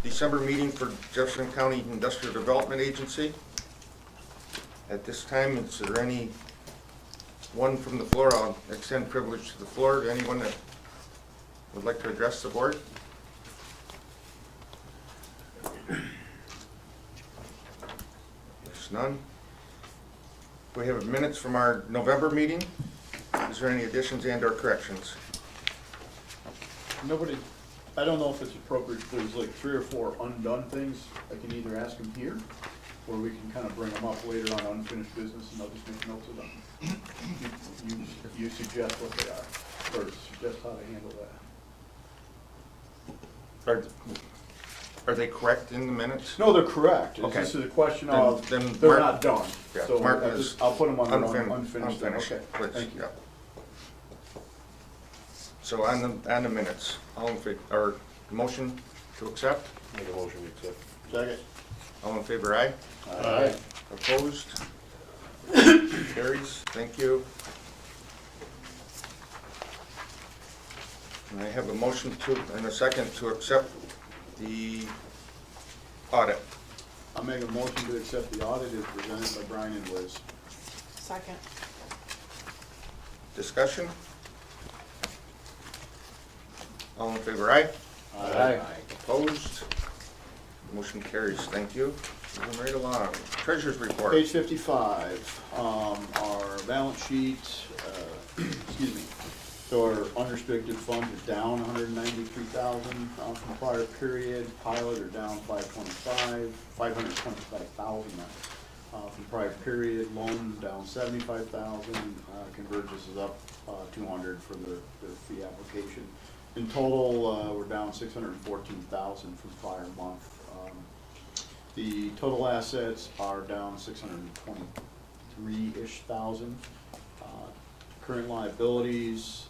December meeting for Jefferson County Industrial Development Agency. At this time, is there any one from the floor? I'll extend privilege to the floor to anyone that would like to address the board. There's none. We have minutes from our November meeting. Is there any additions and or corrections? Nobody, I don't know if it's appropriate, if there's like 3 or 4 undone things, I can either ask them here, or we can kind of bring them up later on unfinished business, and I'll just make notes of them. You suggest what they are, or suggest how to handle that. Are they correct in the minutes? No, they're correct. Okay. This is a question Then- of, then they're mark- not done. Yeah, So mark as I'll put them on unfinished, unfinished then, okay. please, Thank you. yeah. So on the minutes, all in favor, or motion to accept? Make a motion to accept. Second. All in favor, aye? Aye. Opposed? Carries, thank you. And I have a motion to, and a second to accept the audit. I'll make a motion to accept the audit as presented by Brian and Liz. Second. Discussion? All in favor, aye? Aye. Opposed? Motion carries, thank you. Moving right along. Treasurer's report. Page 55, our balance sheet, excuse me, so our unrestricted funds are down 193,000 from prior period. Pilot are down 525,000 from prior period. Loan down 75,000. Convergence is up 200 for their fee application. In total, we're down 614,000 from prior month. The total assets are down 623-ish thousand. Current liabilities,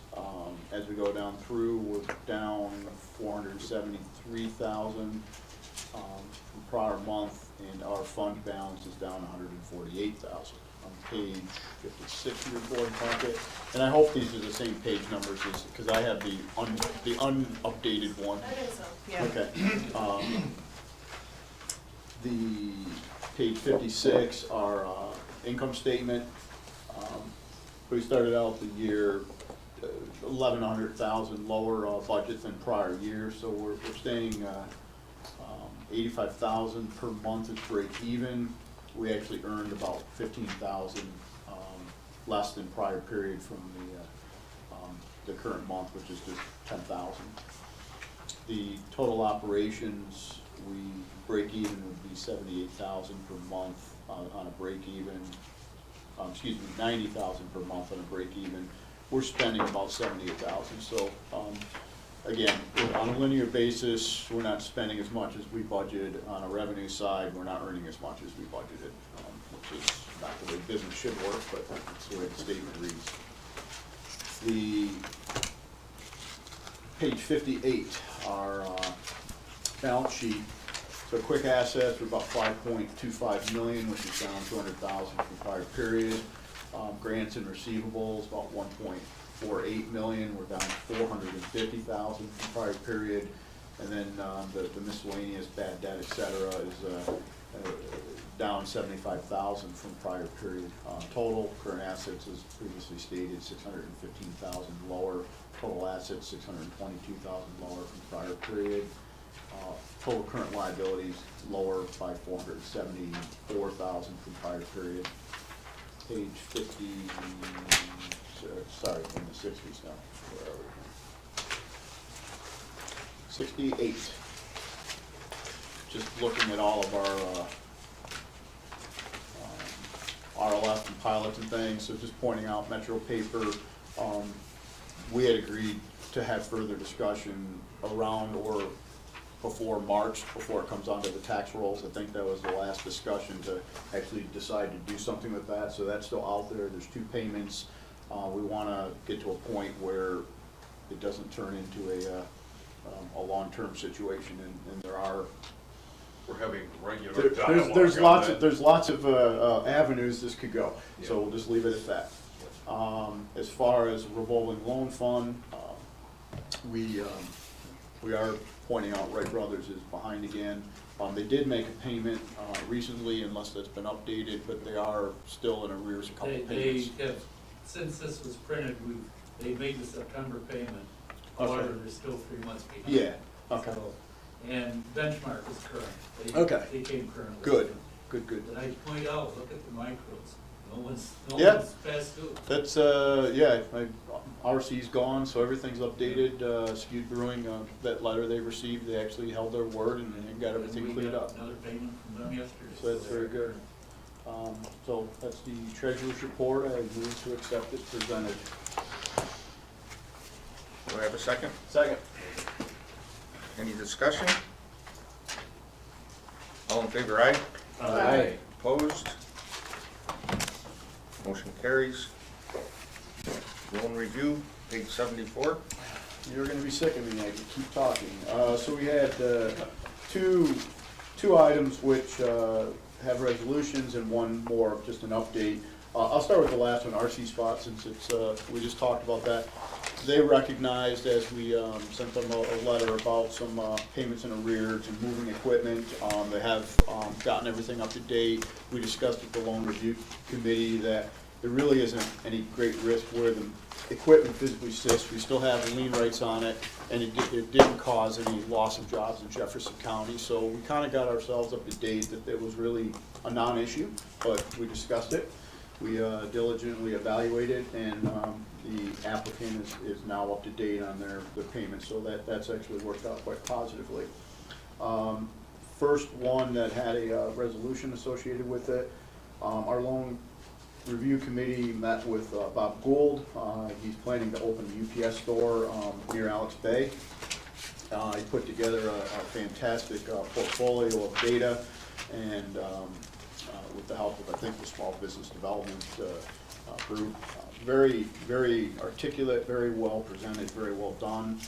as we go down through, we're down 473,000 from prior month, and our fund balance is down 148,000. On page 56 of your board packet, and I hope these are the same page numbers, because I have the unupdated one. I think so, yeah. Okay. The page 56, our income statement. We started out the year 1,100,000 lower budget than prior year, so we're staying 85,000 per month is break even. We actually earned about 15,000 less than prior period from the current month, which is just 10,000. The total operations, we break even would be 78,000 per month on a break even. Excuse me, 90,000 per month on a break even. We're spending about 78,000. So again, on a linear basis, we're not spending as much as we budgeted. On a revenue side, we're not earning as much as we budgeted, which is not the way business should work, but that's the way the statement reads. The page 58, our balance sheet. So quick assets are about 5.25 million, which is down 200,000 from prior period. Grants and receivables about 1.48 million. We're down 450,000 from prior period. And then the miscellaneous bad debt, et cetera, is down 75,000 from prior period. Total current assets, as previously stated, 615,000 lower. Total assets 622,000 lower from prior period. Total current liabilities lower by 474,000 from prior period. Page 50, sorry, in the 60s now. Where are we? 68. Just looking at all of our RLF and pilots and things, so just pointing out Metro Paper, we had agreed to have further discussion around or before March, before it comes onto the tax rolls. I think that was the last discussion to actually decide to do something with that, so that's still out there. There's 2 payments. We want to get to a point where it doesn't turn into a long-term situation, and there are. We're having regular dialogue. There's lots of avenues this could go, so we'll just leave it at that. As far as revolving loan fund, we are pointing out Wright Brothers is behind again. They did make a payment recently, unless that's been updated, but they are still in arrears a couple They payments. have, since this was printed, they made the September payment, Okay. however, they're still 3 months behind. Yeah, okay. So, and benchmark is current. Okay. They came current. with Good, it. good, good. But I point out, look at the micros, no Yeah. one's past due. That's, yeah, RC's gone, so everything's updated. Skewed Brewing, that letter they received, they actually held their word and got everything We cleaned got up. another payment from them yesterday. So that's very good. So that's the treasurer's report. I move to accept it presented. Do I have a second? Second. Any discussion? All in favor, aye? Aye. Opposed? Motion carries. Loan review, page 74. You're gonna be sick of me, I can keep talking. So we had two items which have resolutions and one more, just an update. I'll start with the last one, RC Spot, since it's, we just talked about that. They recognized, as we sent them a letter about some payments in arrears and moving equipment. They have gotten everything up to date. We discussed at the loan review committee that there really isn't any great risk where the equipment physically sits. We still have lien rights on it, and it didn't cause any loss of jobs in Jefferson County. So we kind of got ourselves up to date that it was really a non-issue, but we discussed it. We diligently evaluated, and the applicant is now up to date on their payments, so that's actually worked out quite positively. First one that had a resolution associated with it, our loan review committee met with Bob Gould. He's planning to open a UPS store near Alex Bay. He put together a fantastic portfolio of data, and with the help of, I think, the Small Business Development group. Very, very articulate, very well presented, very well done.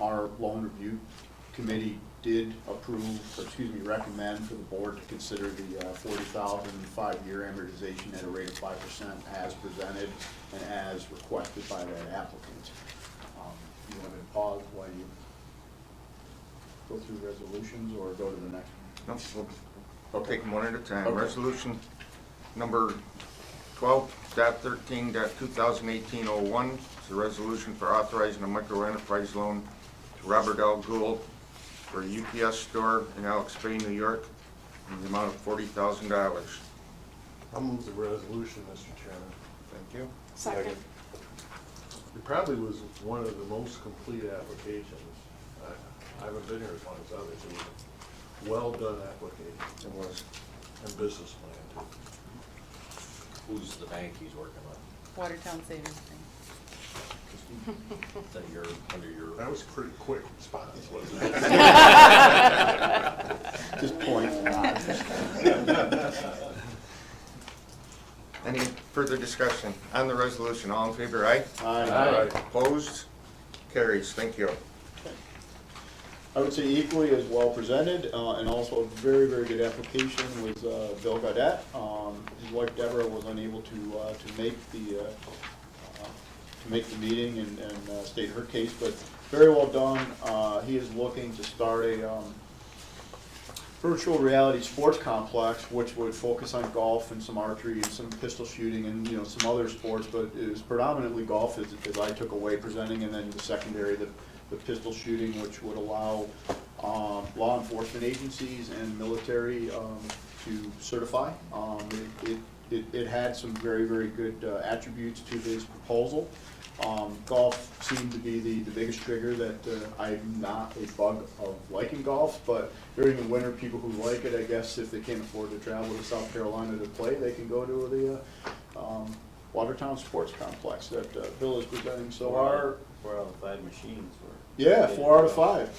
Our loan review committee did recommend for the board to consider the 40,000 5-year amortization at a rate of 5% as presented and as requested by that applicant. You want me to pause while you go through resolutions, or go to the next one? No, we'll take them one at a time. Okay. Resolution number 12.13.2018-01. It's a resolution for authorizing a microenterprise loan to Robert L. Gould for a UPS store in Alex Bay, New York, in the amount of $40,000. I'll move the resolution, Mr. Chairman. Thank you. Second. It probably was one of the most complete applications. I haven't been here as long as others. It was a well-done application It was. and business plan too. Who's the bank he's working with? Watertown Savings Bank. That you're, under your, That was a pretty quick response, wasn't it? Just point. Any further discussion on the resolution? All in favor, aye? Aye. Opposed? Carries. Thank you. I would say equally as well presented, and also a very, very good application was Bill Gaudette. His wife Deborah was unable to make the meeting and state her case, but very well done. He is looking to start a virtual reality sports complex, which would focus on golf and some archery and some pistol shooting and, some other sports, but it was predominantly golf as I took away presenting, and then the secondary, the pistol shooting, which would allow law enforcement agencies and military to certify. It had some very, very good attributes to his proposal. Golf seemed to be the biggest trigger that I'm not a bug of liking golf, but during the winter, people who like it, I guess if they can't afford to travel to South Carolina to play, they can go to the Watertown Sports Complex that Bill is presenting. So our 4 out of 5 machines were. yeah, 4 out of 5.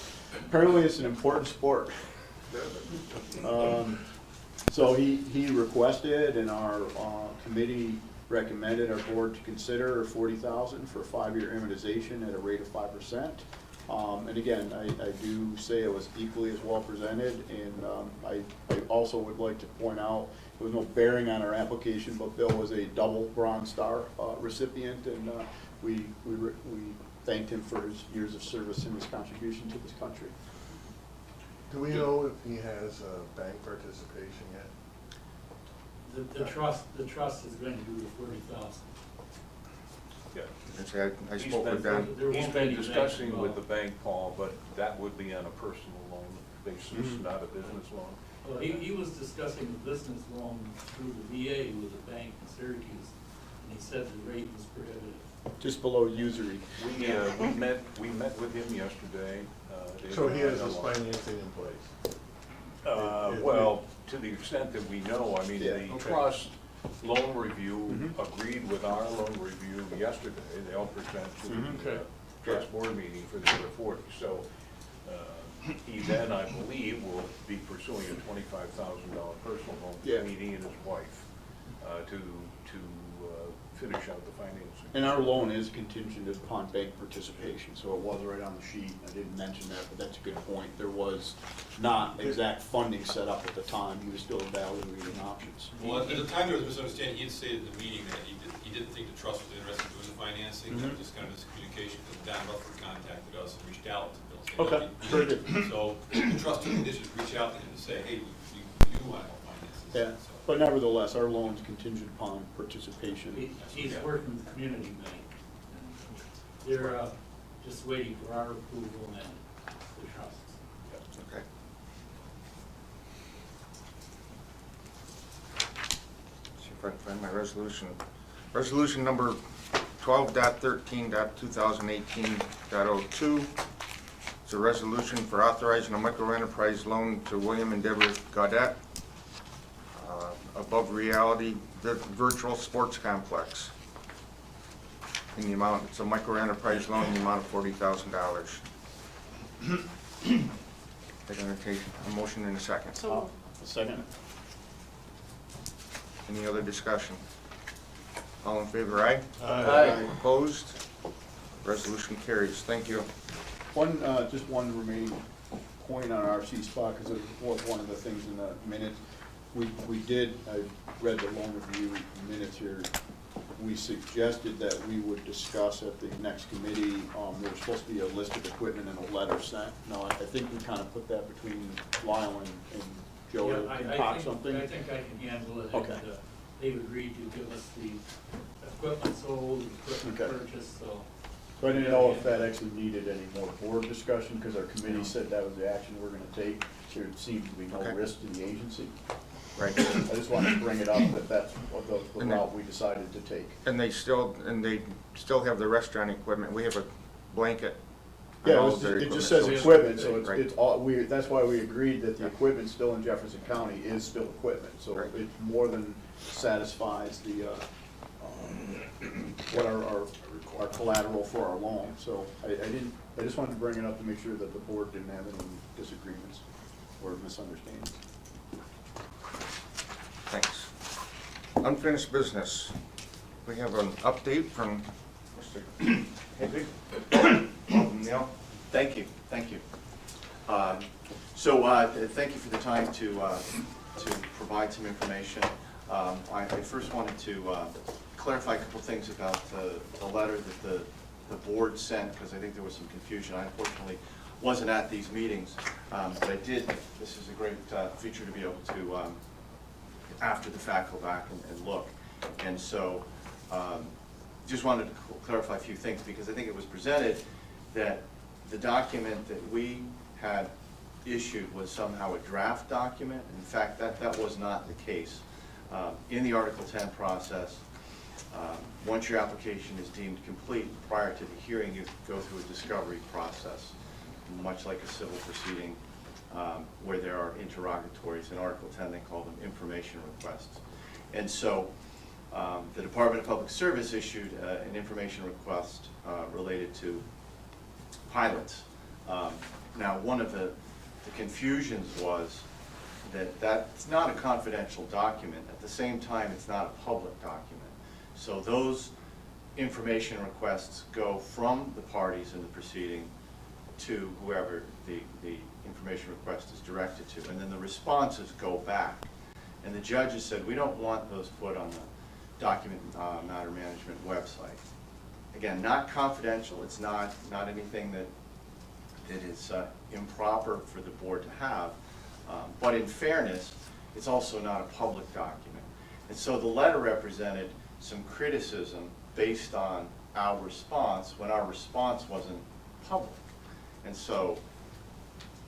Apparently, it's an important sport. So he requested, and our committee recommended our board to consider $40,000 for a 5-year amortization at a rate of 5%. And again, I do say it was equally as well presented, and I also would like to point out, there was no bearing on our application, but Bill was a double Bronze Star recipient, and we thanked him for his years of service and his contribution to this country. Do we know if he has bank participation yet? The trust is going to do the 40,000. Yeah. I spoke with Dan. There He's won't been be any discussing bank with the involved. bank, Paul, but that would be on a personal loan basis, not a business loan. Well, he was discussing a business loan through the VA with a bank in Syracuse, and he said the rate was prohibitive. Just below usury. We met with him yesterday. David So he has and I his along. financing in place? Well, to the extent that we know, I mean, Yeah, the okay. trust loan review Mhm. agreed with our loan review yesterday. They'll present to Mhm. the Okay. trust board meeting for the other 40. So he then, I believe, will be pursuing a $25,000 personal loan Yeah. between he and his wife to finish out the financing. And our loan is contingent upon bank participation, so it was right on the sheet. I didn't mention that, but that's a good point. There was not exact funding set up at the time. He was still evaluating options. Well, at the time there was a misunderstanding, he had stated at the meeting that he didn't think the trust was interested in doing the financing. That was just kind of miscommunication, because Don Rufford contacted us and reached out to Bill. saying, Okay, "No, very good. So the trust took conditions to reach out to him to say, hey, you want to help finance this. Yeah, So- but nevertheless, our loan's contingent upon participation. He's working with the community bank. They're just waiting for our approval and the trust. Okay. See if I can find my resolution. Resolution number 12.13.2018.02. It's a resolution for authorizing a microenterprise loan to William and Deborah Gaudette, Above Reality Virtual Sports Complex. In the amount, it's a microenterprise loan in the amount of $40,000. I'd entertain a motion in a second. So, A second? Any other discussion? All in favor, aye? Aye. Opposed? Resolution carries. Thank you. Just one remaining point on RC spot, because it was one of the things in the minutes. We did, I read the loan review minutes here, we suggested that we would discuss at the next committee, there was supposed to be a list of equipment and a letter sent. No, I think we kind of put that between Lyle and Joe Yeah, to I concoct think- something. I think I can handle it. Okay. And, they've agreed to give us the equipment sold, equipment Okay. purchased, so. So I didn't know if that actually needed any more board discussion, because our committee said that was the action we're gonna take. There seemed to be no Okay. risk to the agency. Right. I just wanted to bring it up, that that's what the route we decided to take. And they still have the restaurant equipment. We have a blanket. on Yeah, all it of their just so says it's- equipment, so right. it's all, that's why we agreed that the equipment still in Jefferson County is still equipment. So Right. it more than satisfies the, what our collateral for our loan. So I just wanted to bring it up to make sure that the board didn't have any disagreements or misunderstandings. Thanks. Unfinished business. We have an update from Mr. Hedrick. Welcome, Neil. Thank you. Thank you, thank you for the time to provide some information. I first wanted to clarify a couple things about the letter that the board sent, because I think there was some confusion. I unfortunately wasn't at these meetings, but I did. This is a great feature to be able to, after the fact, go back and look. And so, just wanted to clarify a few things, because I think it was presented that the document that we had issued was somehow a draft document. In fact, that was not the case. In the Article 10 process, once your application is deemed complete, prior to the hearing, you go through a discovery process, much like a civil proceeding, where there are interrogatories. In Article 10, they call them information requests. And so, the Department of Public Service issued an information request related to pilots. Now, one of the confusions was that that's not a confidential document. At the same time, it's not a public document. So those information requests go from the parties in the proceeding to whoever the information request is directed to. And then the responses go back. And the judges said, we don't want those put on the document matter management website. Again, not confidential, it's not anything that is improper for the board to have, but in fairness, it's also not a public document. And so the letter represented some criticism based on our response when our response wasn't public. And so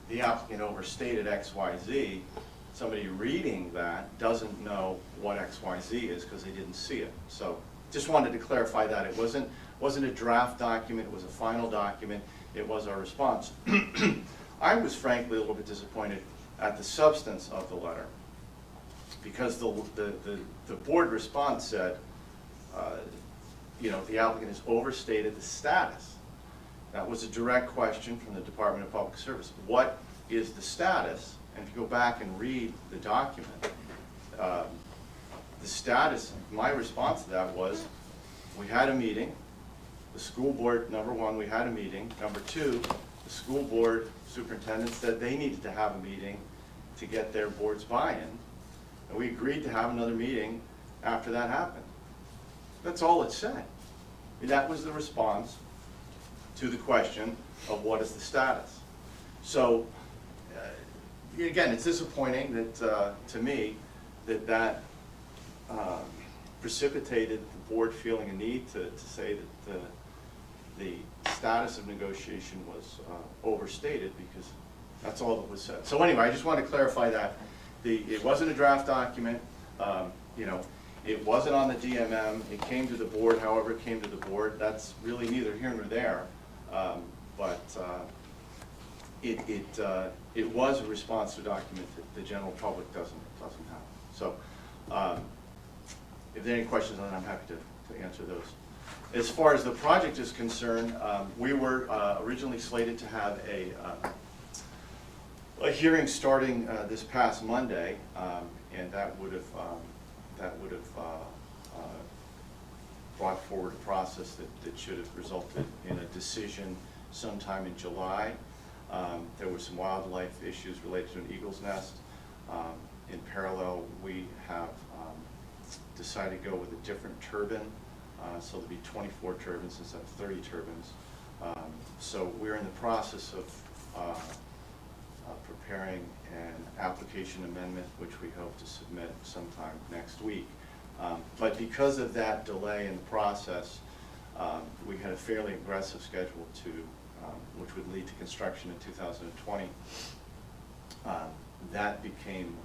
the applicant overstated X, Y, Z. Somebody reading that doesn't know what X, Y, Z is because they didn't see it. So just wanted to clarify that. It wasn't a draft document, it was a final document, it was our response. I was frankly a little bit disappointed at the substance of the letter, because the board response said, the applicant has overstated the status. That was a direct question from the Department of Public Service. What is the status? And if you go back and read the document, the status, my response to that was, we had a meeting. The school board, number one, we had a meeting. Number two, the school board superintendent said they needed to have a meeting to get their board's buy-in. And we agreed to have another meeting after that happened. That's all it said. That was the response to the question of what is the status. So, again, it's disappointing that, to me, that precipitated the board feeling a need to say that the status of negotiation was overstated, because that's all that was said. So anyway, I just want to clarify that. It wasn't a draft document. It wasn't on the DMM. It came to the board however it came to the board. That's really neither here nor there. But it was a response to a document that the general public doesn't have. So if there are any questions on that, I'm happy to answer those. As far as the project is concerned, we were originally slated to have a hearing starting this past Monday, and that would have brought forward a process that should have resulted in a decision sometime in July. There were some wildlife issues related to an eagle's nest. In parallel, we have decided to go with a different turbine. So there'll be 24 turbines instead of 30 turbines. So we're in the process of preparing an application amendment, which we hope to submit sometime next week. But because of that delay in the process, we had a fairly aggressive schedule which would lead to construction in 2020. That became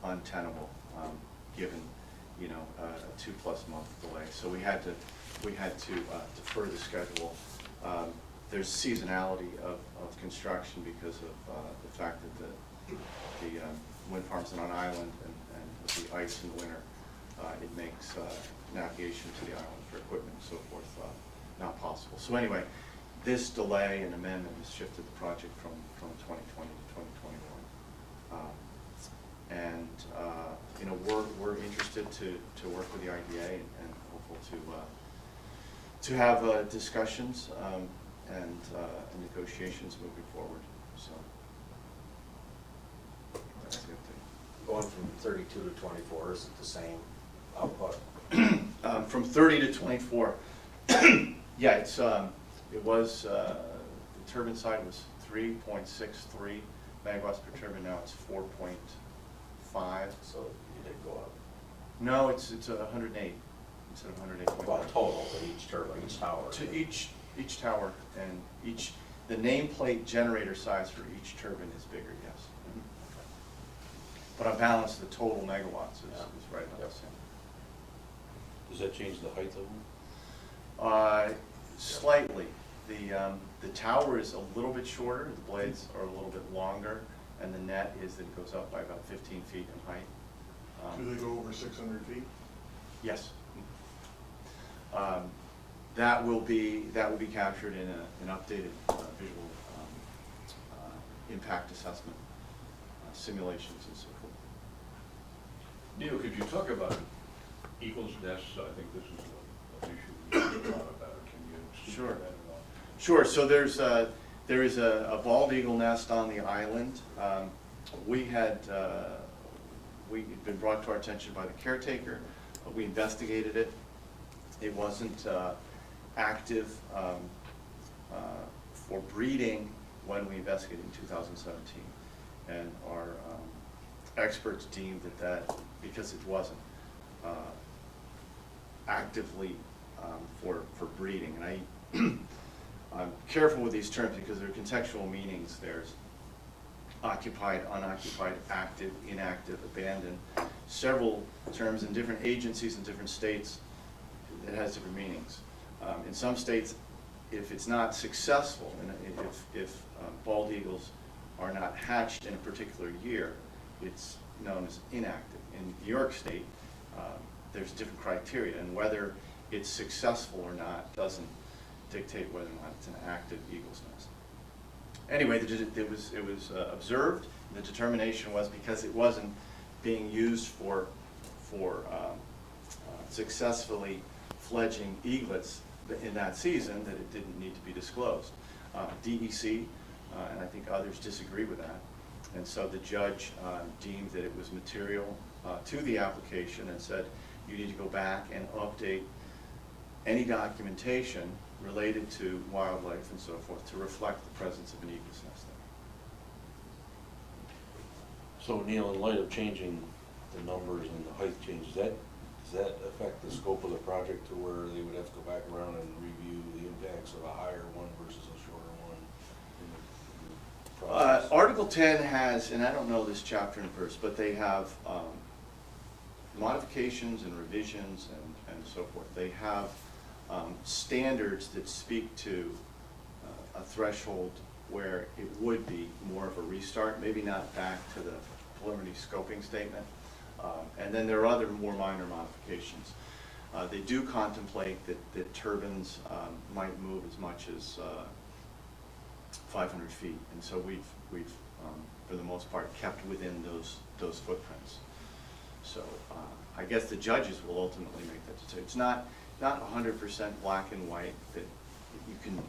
untenable, given a 2+ month delay. So we had to defer the schedule. There's seasonality of construction because of the fact that the wind farm's on an island, and with the ice in the winter, it makes navigation to the island for equipment and so forth not possible. So anyway, this delay and amendment has shifted the project from 2020 to 2021. We're interested to work with the IDA and hopeful to have discussions and negotiations moving forward. So that's the update. Going from 32 to 24, is it the same output? From 30 to 24. Yeah, it was the turbine side was 3.63 megawatts per turbine. Now it's 4.5. So you did go up. No, it's 108 instead of 108. Well, total for each turbine, each tower. To each tower, and the nameplate generator size for each turbine is bigger, yes. But on balance, the total megawatts is right about the same. Does that change the height of them? Slightly. The tower is a little bit shorter, the blades are a little bit longer, and the net is that it goes up by about 15 feet in height. Do they go over 600 feet? Yes. That will be captured in an updated visual impact assessment, simulations and so forth. Neil, could you talk about eagle's nests? I think this is an issue we hear a lot about. Can you speak to Sure. that at all? Sure. So there is a bald eagle nest on the island. We had been brought to our attention by the caretaker. We investigated it. It wasn't active for breeding when we investigated in 2017. And our experts deemed that because it wasn't actively for breeding. And I'm careful with these terms because there are contextual meanings. There's occupied, unoccupied, active, inactive, abandoned. Several terms in different agencies in different states, it has different meanings. In some states, if it's not successful, and if bald eagles are not hatched in a particular year, it's known as inactive. In New York State, there's different criteria, and whether it's successful or not doesn't dictate whether or not it's an active eagle's nest. Anyway, it was observed. The determination was because it wasn't being used for successfully fledging eaglets in that season, that it didn't need to be disclosed. DEC and I think others disagree with that, and so the judge deemed that it was material to the application and said you need to go back and update any documentation related to wildlife and so forth to reflect the presence of an eagle's nest there. So Neil, in light of changing the numbers and the height change, does that affect the scope of the project to where they would have to go back around and review the impacts of a higher one versus a shorter one in the process? Article 10 has, and I don't know this chapter and verse, but they have modifications and revisions and so forth. They have standards that speak to a threshold where it would be more of a restart, maybe not back to the preliminary scoping statement. And then there are other more minor modifications. They do contemplate that turbines might move as much as 500 feet, and so we've for the most part kept within those footprints. So I guess the judges will ultimately make that decision. It's not 100% black and white, that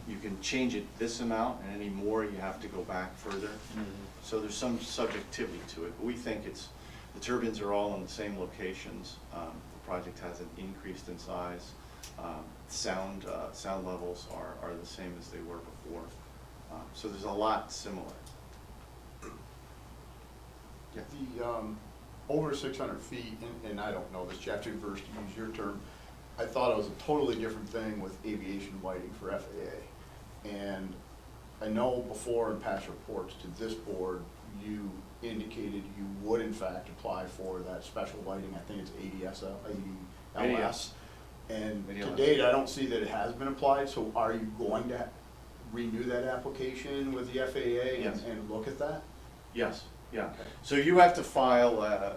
you can change it this amount, and any more you have to go back further. Mm-hmm. So there's some subjectivity to it. But we think the turbines are all in the same locations. The project hasn't increased in size. Sound levels are the same as they were before. So there's a lot similar. Yeah. The over 600 feet, and I don't know this chapter and verse to use your term, I thought it was a totally different thing with aviation lighting for FAA. And I know before in past reports to this board, you indicated you would in fact apply for that special lighting. I think it's ADLS. And to date, I don't see that it has been applied, so are you going to renew that application with the FAA Yes. and look at that? Yes, yeah. Okay. So you have to file, I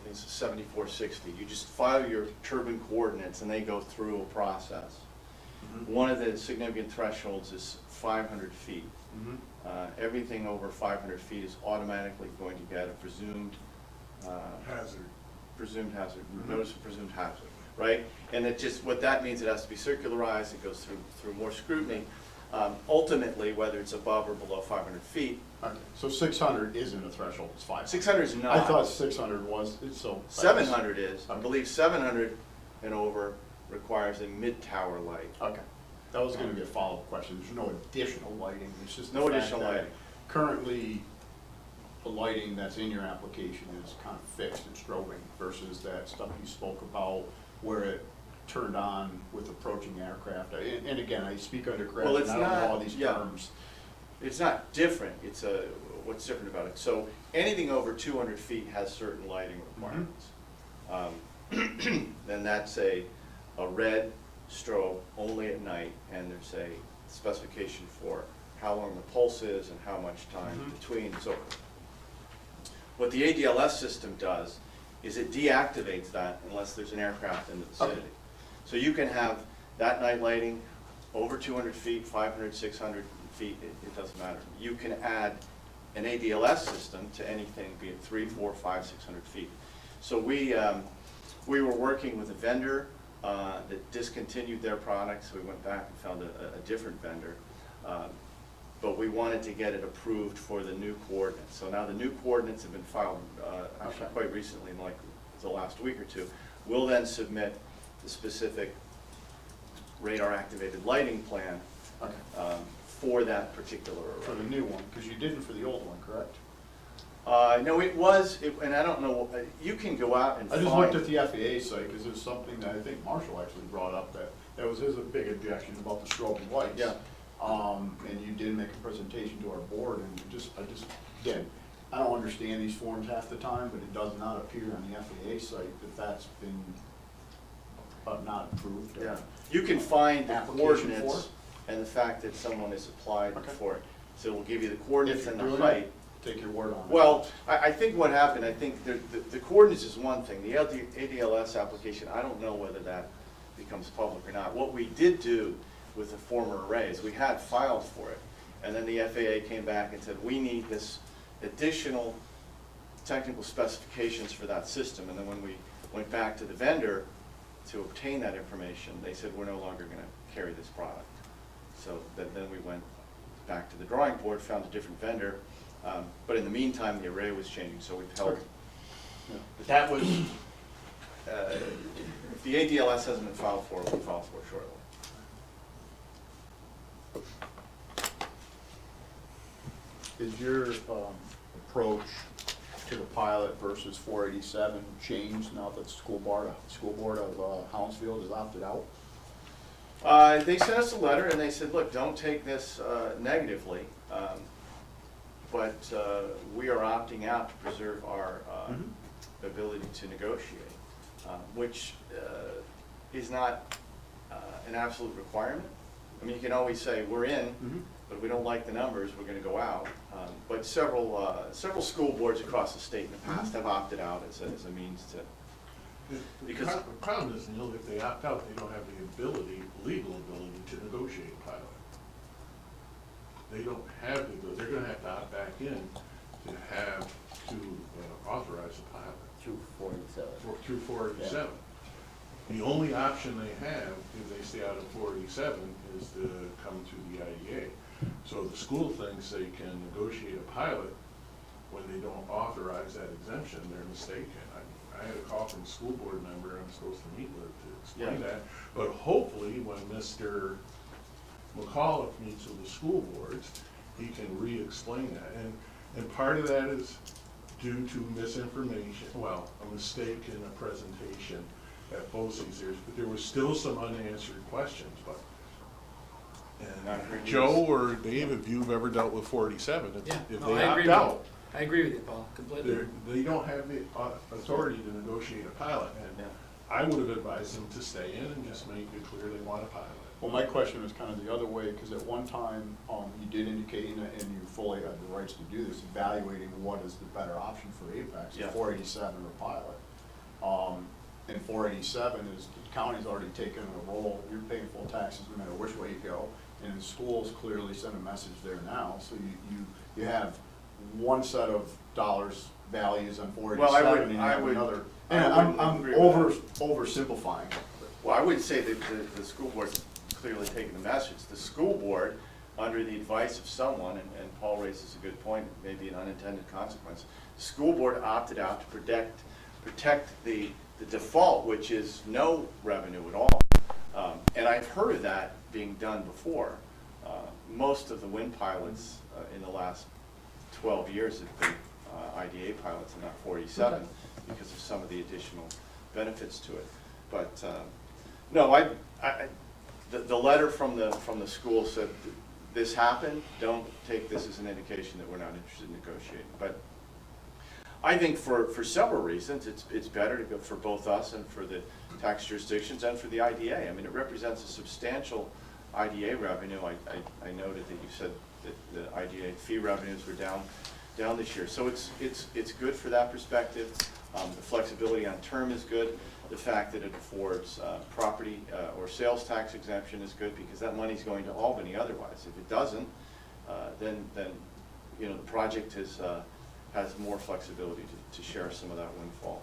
think it's 7460. You just file your turbine coordinates and they go through a process. Mm-hmm. One of the significant thresholds is 500 feet. Mm-hmm. Everything over 500 feet is automatically going to get a presumed hazard. Mm-hmm. Notice of presumed hazard, right? And it just, what that means, it has to be circularized, it goes through more scrutiny. Ultimately, whether it's above or below 500 feet. Okay. So 600 isn't a threshold, it's 500. 600 is not. I thought 600 was, so. 700 is. I believe 700 and over requires a mid-tower light. Okay. That was gonna be a follow-up question. There's no additional lighting, it's just the No fact additional that lighting. currently, the lighting that's in your application is kind of fixed and strobing versus that stuff you spoke about where it turned on with approaching aircraft. And again, I speak under craft, Well, and it's I don't know all not, these yeah. terms. It's not different, it's what's different about it. So anything over 200 feet has certain lighting requirements. Then that's a red strobe only at night, and there's a specification for how long the pulse is and how much time between. So what the ADLS system does is it deactivates that unless there's an aircraft in the vicinity. Okay. So you can have that night lighting over 200 feet, 500, 600 feet, it doesn't matter. You can add an ADLS system to anything, be it 3, 4, 5, 600 feet. So we were working with a vendor that discontinued their product, so we went back and found a different vendor. But we wanted to get it approved for the new coordinates. So now the new coordinates have been filed actually quite recently, in like the last week or two. We'll then submit the specific radar-activated lighting plan Okay. for that particular array. For the new one, because you didn't for the old one, correct? No, it was, and I don't know, you can go out and I find. just looked at the FAA site, because it was something that I think Marshall actually brought up, that was his big objection about the strobe lights. Yeah. And you did make a presentation to our board, and again, I don't understand these forms half the time, but it does not appear on the FAA site that that's been not approved. Yeah, you can find the Application coordinates and the fact that someone has applied Okay. for it. So we'll give you the coordinates If you're and the doing height. it, take your word on it. Well, I think what happened, I think the coordinates is one thing. The ADLS application, I don't know whether that becomes public or not. What we did do with the former array is we had filed for it. And then the FAA came back and said, we need this additional technical specifications for that system. And then when we went back to the vendor to obtain that information, they said, we're no longer going to carry this product. So then we went back to the drawing board, found a different vendor. But in the meantime, the array was changing, so we've held. Yeah. But that was, if the ADLS hasn't been filed for, we'll file for it shortly. Is your approach to the pilot versus 487 changed now that the school board of Hounsfield has opted out? They sent us a letter and they said, look, don't take this negatively, but we are opting out to preserve our ability to negotiate, which is not an absolute requirement. I mean, you can always say, we're in, but if we don't like the numbers, we're going to go out. But several school boards across the state in the past have opted out as a means to. Because The problem is, Neil, if they opt out, they don't have the legal ability to negotiate a pilot. They don't have they're gonna have to opt back in to have to authorize a pilot. Through 47. Through 487. The only option they have, if they stay out of 487, is to come to the IDA. So the school thinks they can negotiate a pilot when they don't authorize that exemption, they're mistaken. I had a call from a school board member I'm supposed to meet with to explain Yeah. that. But hopefully, when Mr. McAuliffe meets with the school boards, he can re-explain that. And part of that is due to misinformation, well, a mistake in a presentation at both these years, but there was still some unanswered questions, but. And Joe or Dave, if you've ever dealt with 487, if No, they I agree opt with out, you. I agree with you, Paul, completely. they don't have the authority to negotiate a pilot. And Yeah. I would have advised them to stay in and just make it clear they want a pilot. Well, my question was kind of the other way, because at one time, you did indicate, and you fully had the rights to do this, evaluating what is the better option for Apex, Yeah. 487 or pilot. And 487 is, the county's already taken a role, you're paying full taxes no matter which way you go, and the schools clearly send a message there now, so you have one set of dollars values on 487, and you have another. And I'm agree with oversimplifying. Well, I wouldn't say that the school board's clearly taking the message. The school board, under the advice of someone, and Paul raises a good point, maybe an unintended consequence, the school board opted out to protect the default, which is no revenue at all. And I've heard of that being done before. Most of the wind pilots in the last 12 years have been IDA pilots and not 487 because of some of the additional benefits to it. But no, the letter from the school said this happened. Don't take this as an indication that we're not interested in negotiating. But I think for several reasons, it's better to go for both us and for the tax jurisdictions and for the IDA. I mean, it represents a substantial IDA revenue. I noted that you said that the IDA fee revenues were down this year. So it's good for that perspective. The flexibility on term is good. The fact that it affords property or sales tax exemption is good because that money's going to Albany otherwise. If it doesn't, then you know the project has more flexibility to share some of that windfall.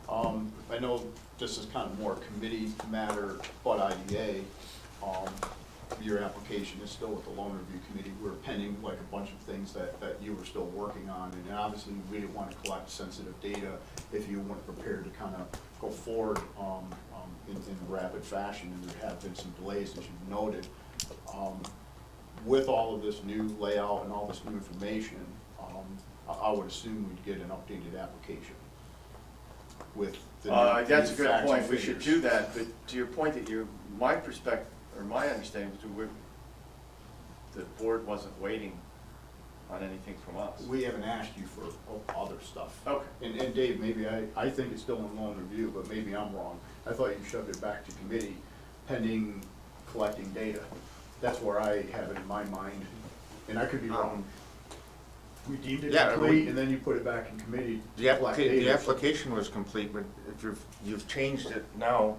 I know this is kind of more a committee matter, but IDA, your application is still with the loan review committee. We're pending like a bunch of things that you were still working on, and obviously we didn't want to collect sensitive data if you weren't prepared to kind of go forward in rapid fashion, and there have been some delays, as you've noted. With all of this new layout and all this new information, I would assume we'd get an updated application with the new That's a good facts and point, we should figures. do that, but to your point that my perspective, or my understanding is the board wasn't waiting on anything from us. We haven't asked you for other stuff. Okay. And Dave, maybe I think it's still in loan review, but maybe I'm wrong. I thought you shoved it back to committee pending collecting data. That's where I have it in my mind, and I could be wrong. We deemed it Yeah, complete, and then you put it back in committee to The collect the data. application was complete, but if you've changed it now,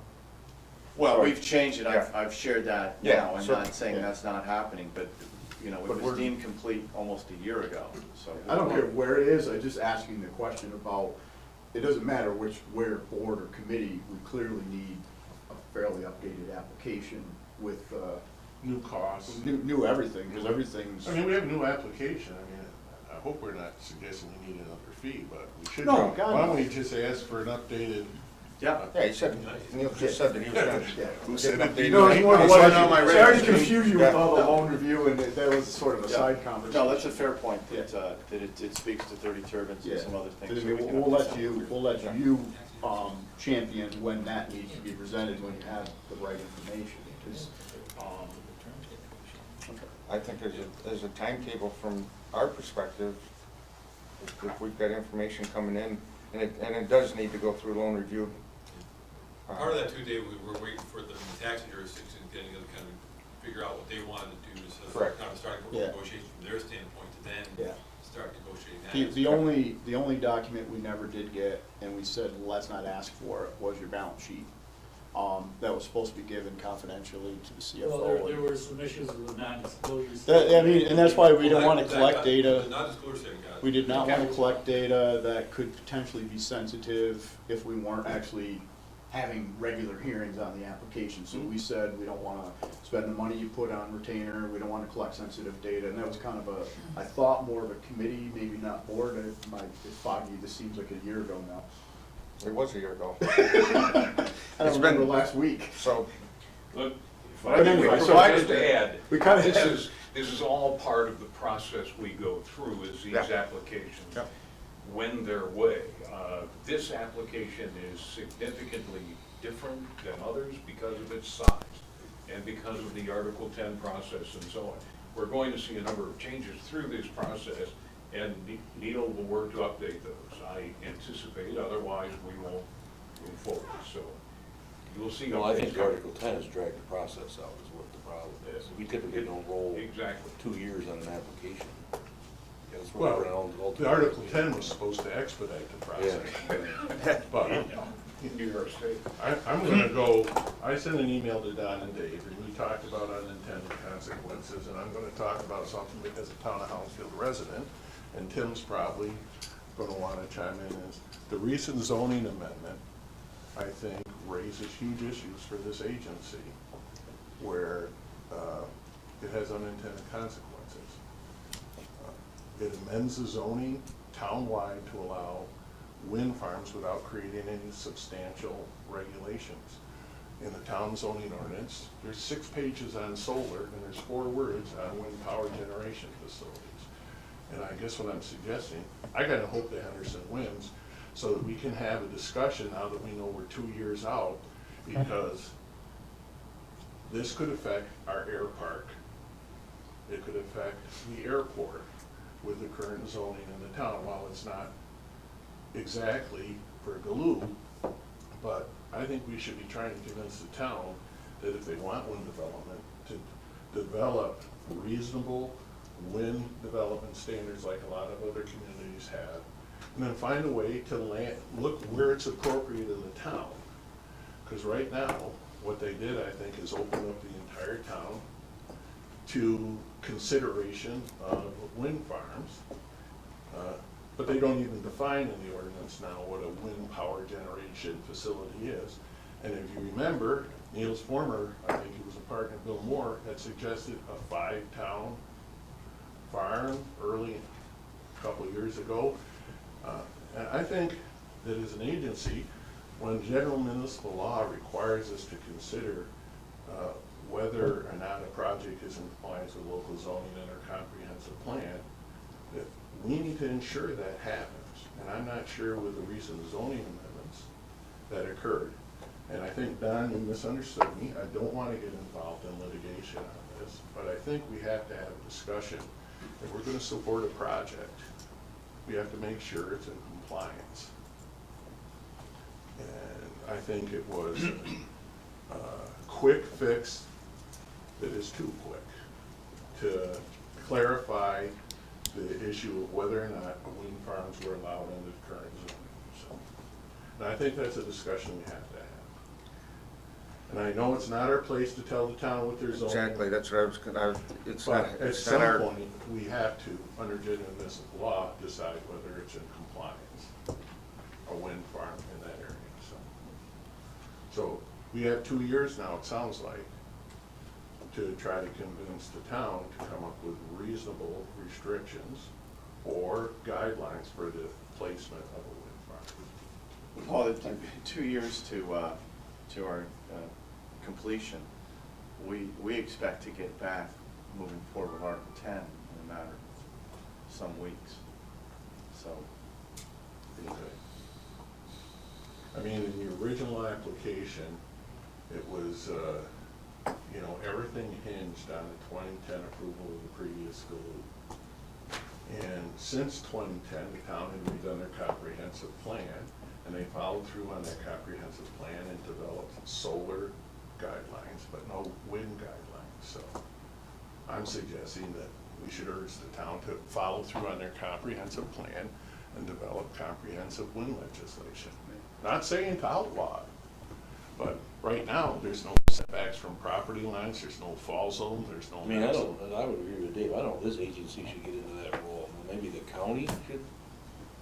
Well, Sorry. we've changed it, Yeah. I've shared that Yeah, now, I'm so- not saying yeah. that's not happening, but, it But was we're- deemed complete almost a year ago, so. I don't care where it is, I'm just asking the question about, it doesn't matter where board or committee, we clearly need a fairly updated application with, New costs. new everything, because everything's. I mean, we have a new application, I mean, I hope we're not suggesting we need another fee, but we should. No, God, Why don't no. we just ask for an updated? Yeah. yeah, he said, Neil just said that he was gonna. Yeah. Who said get an updated? No, it's more than It one. wasn't on my Sorry radar to screen. confuse you with Yeah. all the loan review, and that was sort of a Yeah. side conversation. No, that's a fair point, that, Yeah. that it speaks to 30 turbines and Yeah. some other things. But so we can We'll let update you, that. we'll let you, champion when that needs to be presented, when you have the right information, because, I think there's a timetable from our perspective, if we've got information coming in, and it does need to go through loan review. Part of that too, Dave, we were waiting for the tax jurisdiction getting to kind of figure out what they wanted to do, so Correct. kind of starting Yeah. negotiations from their standpoint to then Yeah. start negotiating that. the only document we never did get, and we said, let's not ask for it, was your balance sheet. That was supposed to be given confidentially to the CFO. Well, there were some issues with non-disclosures. I mean, and that's why we don't Well, wanna that collect got- data. The non-disclosure statement got it. We did not want to collect data that could potentially be sensitive if we weren't actually having regular hearings on the application. So we said, we don't want to spend the money you put on retainer, we don't want to collect sensitive data. And that was kind of I thought more of a committee, maybe not board. It's foggy, this seems like a year ago now. It was a year ago. I It's don't been- remember last week. So, Look, But anyway, so just to add, we kind of this is all part of the process we go through, is these Yeah. applications Yep. wend their way. This application is significantly different than others because of its size and because of the Article 10 process and so on. We're going to see a number of changes through this process, and Neil will work to update those. I anticipate, otherwise we won't move forward, so you'll see. Well, I updates think coming. Article 10 has dragged the process out is what the problem is. We typically don't roll Exactly. 2 years on an application. Yeah, that's what Well, we're gonna the Article 10 was supposed to expedite the process. But New York State. I'm gonna go, I sent an email to Don and Dave, and we talked about unintended consequences, and I'm gonna talk about something because a town of Hounsfield resident, and Tim's probably gonna wanna chime in, is the recent zoning amendment, I think, raises huge issues for this agency, where it has unintended consequences. It amends the zoning townwide to allow wind farms without creating any substantial regulations. In the town zoning ordinance, there's 6 pages on solar, and there's 4 words on wind power generation facilities. And I guess what I'm suggesting, I gotta hope that Henderson wins, so that we can have a discussion now that we know we're 2 years out, because this could affect our air park. It could affect the airport with the current zoning in the town, while it's not exactly for Galoo, but I think we should be trying to convince the town that if they want wind development, to develop reasonable wind development standards like a lot of other communities have, and then find a way to look where it's appropriate in the town. Because right now, what they did, I think, is open up the entire town to consideration of wind farms. But they don't even define in the ordinance now what a wind power generation facility is. And if you remember, Neil's former, I think he was a partner, Bill Moore, had suggested a 5-town farm early, a couple of years ago. And I think that as an agency, when general municipal law requires us to consider whether or not a project is in compliance with local zoning and our comprehensive plan, that we need to ensure that happens. And I'm not sure with the recent zoning amendments that occurred. And I think, Don, you misunderstood me. I don't want to get involved in litigation on this, but I think we have to have a discussion. If we're going to support a project, we have to make sure it's in compliance. And I think it was a quick fix that is too quick to clarify the issue of whether or not wind farms were allowed under the current zoning. So, and I think that's a discussion we have to have. And I know it's not our place to tell the town what their zoning. Exactly, that's what I was gonna, it's not, But at it's some not our. point, we have to, under general municipal law, decide whether it's in compliance, a wind farm in that area, so we have 2 years now, it sounds like, to try to convince the town to come up with reasonable restrictions or guidelines for the placement of a wind farm. Well, it's 2 years to our completion. We expect to get back moving forward with Article 10 in a matter of some weeks. So, Okay. I mean, in the original application, it was, everything hinged on the 2010 approval of the previous school. And since 2010, the town had redone their comprehensive plan, and they followed through on their comprehensive plan and developed solar guidelines, but no wind guidelines. So I'm suggesting that we should urge the town to follow through on their comprehensive plan and develop comprehensive wind legislation. Not saying to outlaw it, but right now, there's no setbacks from property lines, there's no fall zones, there's no. I mean, I would agree with Dave, I don't know if this agency should get into that role. Maybe the county should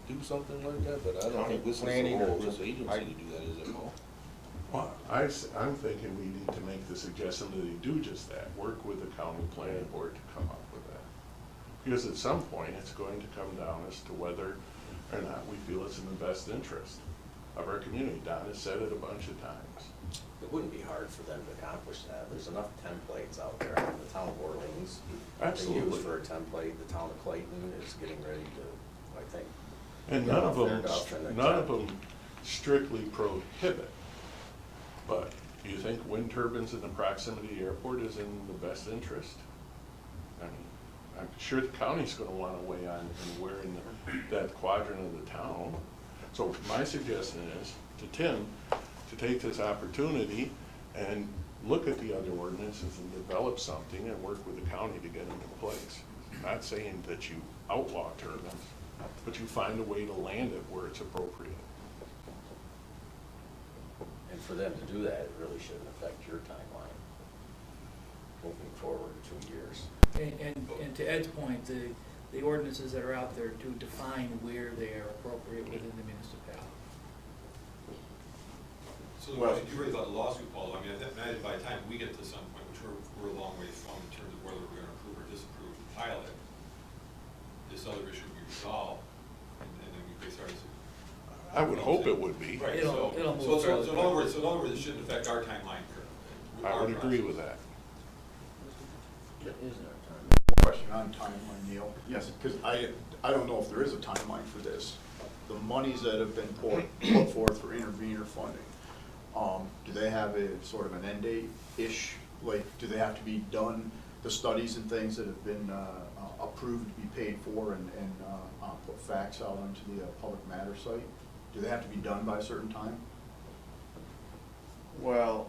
do something like that, but I don't think this is the Planning or role of this something. agency to do that, is it, Paul? Well, I'm thinking we need to make the suggestion that they do just that, work with the county planning board to come up with that. Because at some point, it's going to come down as to whether or not we feel it's in the best interest of our community. Don has said it a bunch of times. It wouldn't be hard for them to accomplish that. There's enough templates out there. The town of Orleans, they Absolutely. use for a template. The town of Clayton is getting ready to, I think. And get none off of their them, duff and none of attempt. them strictly prohibit. But do you think wind turbines in the proximity of the airport is in the best interest? I mean, I'm sure the county's gonna wanna weigh on where in that quadrant of the town. So my suggestion is to Tim, to take this opportunity and look at the other ordinances and develop something and work with the county to get them in place. Not saying that you outlaw turbines, but you find a way to land it where it's appropriate. And for them to do that, it really shouldn't affect your timeline moving forward 2 years. And to Ed's point, the ordinances that are out there do define where they are appropriate within the municipality. So you raised a lawsuit, Paul, I mean, I imagine by the time we get to some point, which we're a long way from in terms of whether we're gonna approve or disapprove the pilot, this other issue will be resolved, and then we can start to. I would hope it would be. Right, It'll move so fairly in other words, it shouldn't affect our timeline curve. I would agree with that. Isn't there a time? Question on timeline, Neil. Yes. Because I don't know if there is a timeline for this. The monies that have been put forth for intervenor funding, do they have a sort of an end date-ish? Like, do they have to be done, the studies and things that have been approved to be paid for and put facts out onto the public matter site? Do they have to be done by a certain time? Well,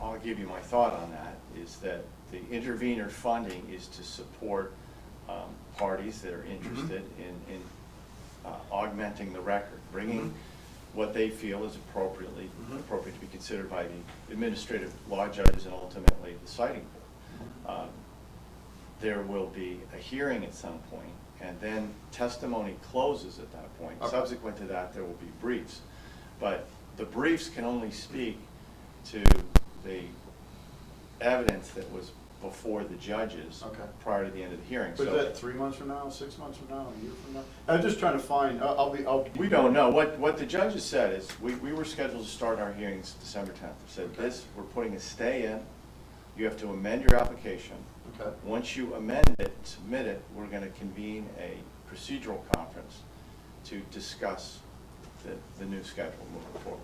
I'll give you my thought on that, is that the intervenor funding is to support parties that are interested in augmenting the record, bringing what they feel is appropriate to be considered by the administrative law judges and ultimately the citing board. There will be a hearing at some point, and then testimony closes at that point. Okay. Subsequent to that, there will be briefs. But the briefs can only speak to the evidence that was before the judges Okay. prior to the end of the hearing. But So is that 3 months from now, 6 months from now, a year from now? I'm just trying to find, we don't know. What the judges said is, we were scheduled to start our hearings December 10th. They said, Okay. this, we're putting a stay in, you have to amend your application. Okay. Once you amend it, submit it, we're gonna convene a procedural conference to discuss the new schedule moving forward.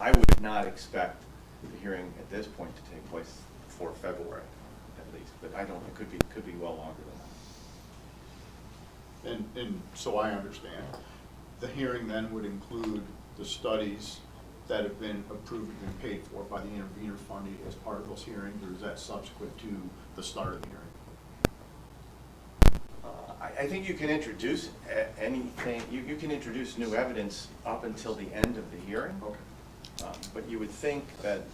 I would not expect the hearing at this point to take place before February, at least, but I don't, it could be well longer than that. And so I understand, the hearing then would include the studies that have been approved and paid for by the intervenor fund as part of those hearings, or is that subsequent to the start of the hearing? I think you can introduce anything, you can introduce new evidence up until the end of the hearing. Okay. But you would think that,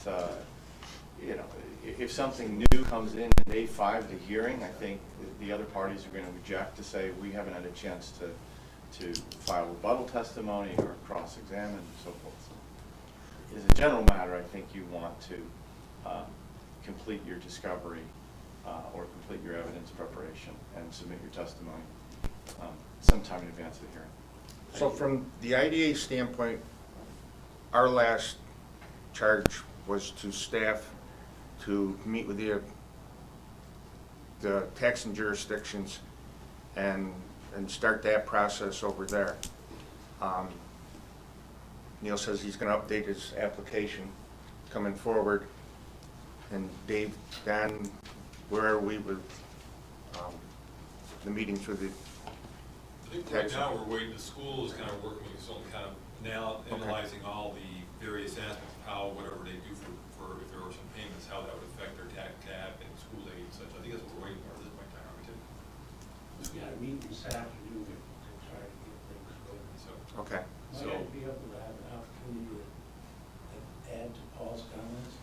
you know, if something new comes in day 5 of the hearing, I think the other parties are going to object to say, we haven't had a chance to file rebuttal testimony or cross-examine and so forth. So, as a general matter, I think you want to complete your discovery or complete your evidence preparation and submit your testimony sometime in advance of the hearing. So from the IDA standpoint, our last charge was to staff to meet with the taxing jurisdictions and start that process over there. Neil says he's gonna update his application coming forward. And Dave, Don, where are we with the meetings with the I think right now we're waiting, the school is kind of working with some kind of analyzing all the various aspects of how whatever they do for if there were some payments, how that would affect their tax cap and school aid and such. I think that's what we're waiting for at this point in time, aren't we, Tim? We got a meeting this afternoon to try to get things going. So, Okay. So- Might I be able to have an opportunity to add to Paul's comments?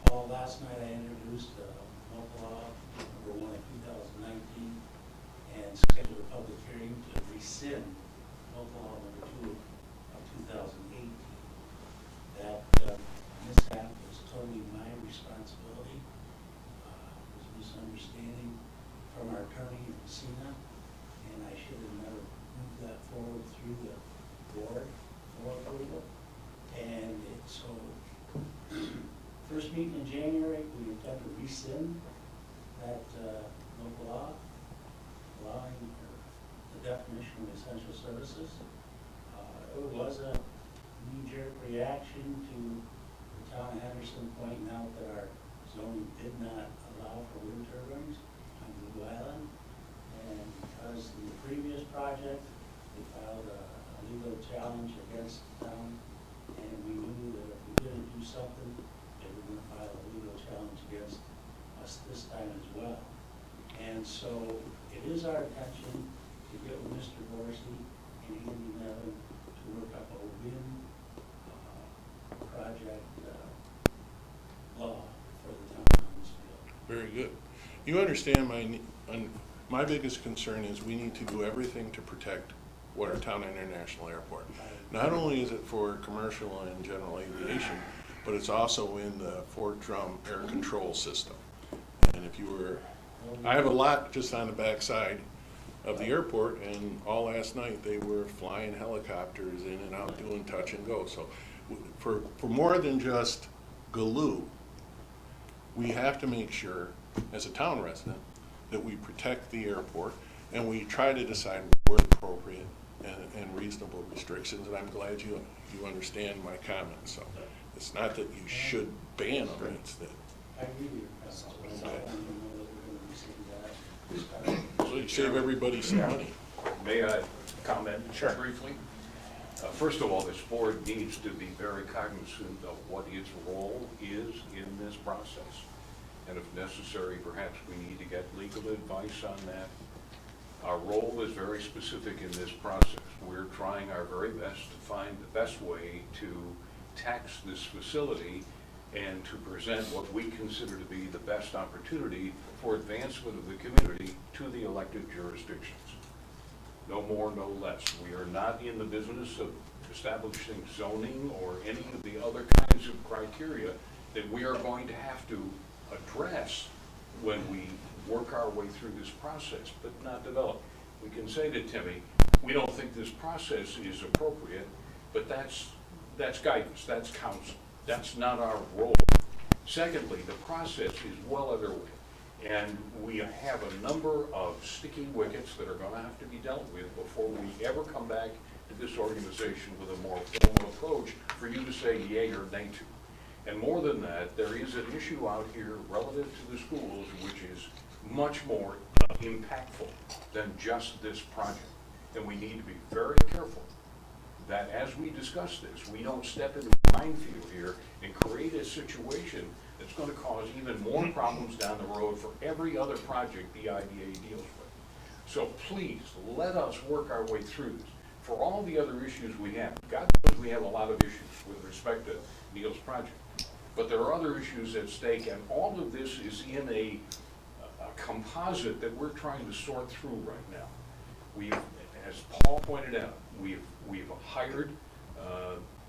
Paul, last night I introduced local law number 1 of 2019 and scheduled a public hearing to rescind local law number 2 of 2018. That mishap was totally my responsibility. It was a misunderstanding from our attorney in Messina, and I should have never moved that forward through the board for approval. And so, first meeting in January, we intend to rescind that local law, allowing the definition of essential services. It was a knee-jerk reaction to the town of Henderson pointing out that our zoning did not allow for wind turbines on Blue Island. And because in the previous project, they filed a legal challenge against the town, and we knew that if we didn't do something, they were going to file a legal challenge against us this time as well. And so it is our intention to get with Mr. Dorsey and Andy Nevin to work up a wind project law for the town of Huntsville. Very good. You understand my biggest concern is we need to do everything to protect Watertown International Airport. Not only is it for commercial and general aviation, but it's also in the Fort Drum air control system. And if you were, I have a lot just on the backside of the airport, and all last night they were flying helicopters in and out doing touch and go. So for more than just Galoo, we have to make sure, as a town resident, that we protect the airport and we try to decide where appropriate and reasonable restrictions. And I'm glad you understand my comments. So it's not that you should ban them, it's that I agree with your comments. I Okay. don't know that we're going to rescind that. so you save everybody some money. May I comment briefly? First of all, this board needs to be very cognizant of what its role is in this process. And if necessary, perhaps we need to get legal advice on that. Our role is very specific in this process. We're trying our very best to find the best way to tax this facility and to present what we consider to be the best opportunity for advancement of the community to the elected jurisdictions. No more, no less. We are not in the business of establishing zoning or any of the other kinds of criteria. that we are going to have to address when we work our way through this process, but not develop. We can say to Timmy, we don't think this process is appropriate, but that's guidance, that's counsel. That's not our role. Secondly, the process is well underway, and we have a number of sticky wickets that are gonna have to be dealt with before we ever come back to this organization with a more formal approach for you to say yay or nay to. And more than that, there is an issue out here relative to the schools which is much more impactful than just this project. And we need to be very careful that as we discuss this, we don't step into a minefield here and create a situation that's going to cause even more problems down the road for every other project the IDA deals with. So please, let us work our way through this. For all the other issues we have, God knows we have a lot of issues with respect to Neil's project, but there are other issues at stake, and all of this is in a composite that we're trying to sort through right now. We've, as Paul pointed out, we've hired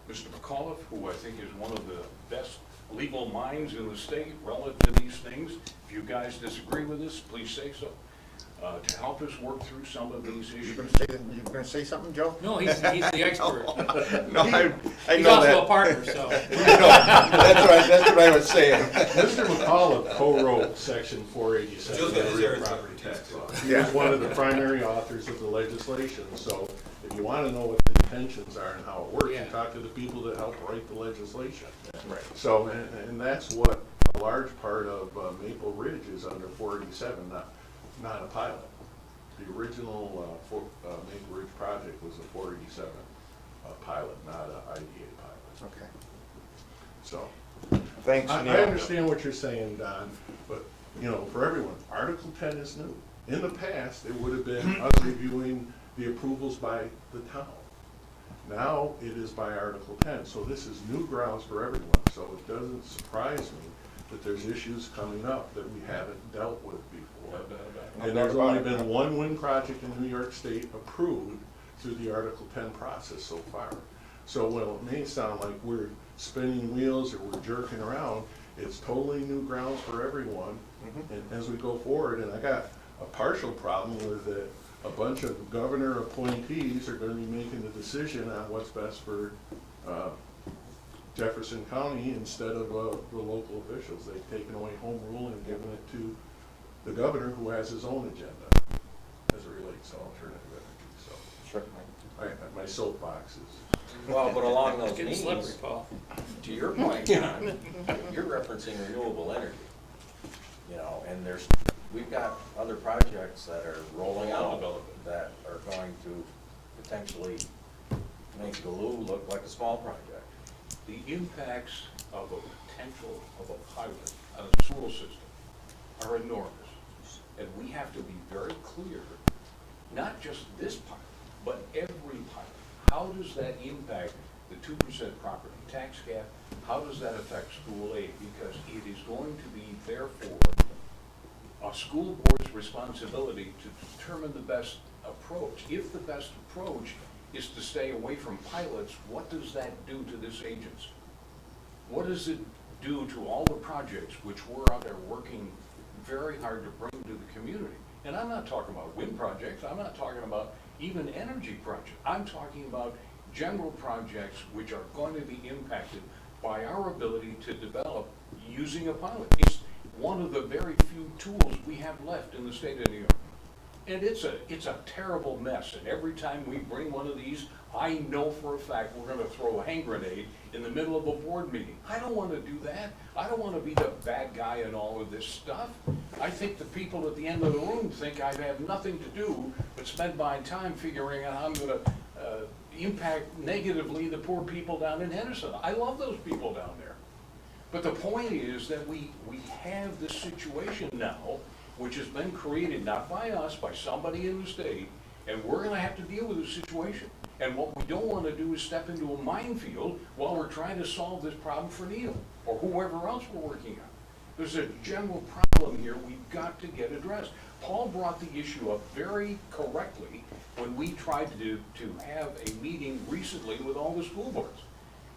Mr. McAuliffe, who I think is one of the best legal minds in the state relative to these things. If you guys disagree with this, please say so, to help us work through some of these issues. You gonna say something, Joe? No, he's the expert. No, I He's know also that. a partner, so. That's what I was saying. Mr. McAuliffe co-wrote section 487 Joe's got of his the real errands property over tax too. law. He Yeah. was one of the primary authors of the legislation, so if you want to know what the intentions are and how it works, Yeah. you talk to the people that helped write the legislation. Right. So, and that's what a large part of Maple Ridge is under 487, not a pilot. The original Maple Ridge project was a 487 pilot, not an IDA pilot. Okay. So, Thanks, I Neil. understand what you're saying, Don, but, you know, for everyone, Article 10 is new. In the past, it would have been us reviewing the approvals by the town. Now, it is by Article 10, so this is new grounds for everyone. So it doesn't surprise me that there's issues coming up that we haven't dealt with before. And there's only been one wind project in New York State approved through the Article 10 process so far. So while it may sound like we're spinning wheels or we're jerking around, it's totally new grounds for everyone. And as we go forward, and I got a partial problem with it, a bunch of governor appointees are gonna be making the decision on what's best for Jefferson County instead of the local officials. They've taken away home rule and given it to the governor, who has his own agenda as it relates to alternative energy. So Sure. my soapbox is. Well, but along those Getting slippery, lines, Paul. to your point, John, you're referencing renewable energy. You know, and we've got other projects that are rolling out that are going to potentially make Galoo look like a small project. The impacts of a potential of a pilot on a school system are enormous. And we have to be very clear, not just this pilot, but every pilot. How does that impact the 2% property tax cap? How does that affect school aid? Because it is going to be, therefore, a school board's responsibility to determine the best approach. If the best approach is to stay away from pilots, what does that do to this agency? What does it do to all the projects which we're out there working very hard to bring to the community? And I'm not talking about wind projects, I'm not talking about even energy projects. I'm talking about general projects which are going to be impacted by our ability to develop using a pilot. It's one of the very few tools we have left in the state of New York. And it's a terrible mess, and every time we bring one of these, I know for a fact we're gonna throw a hand grenade in the middle of a board meeting. I don't wanna do that. I don't wanna be the bad guy in all of this stuff. I think the people at the end of the room think I have nothing to do but spend my time figuring out how I'm gonna impact negatively the poor people down in Henderson. I love those people down there. But the point is that we have this situation now, which has been created not by us, by somebody in the state, and we're gonna have to deal with this situation. And what we don't wanna do is step into a minefield while we're trying to solve this problem for Neil, or whoever else we're working on. There's a general problem here we've got to get addressed. Paul brought the issue up very correctly when we tried to have a meeting recently with all the school boards.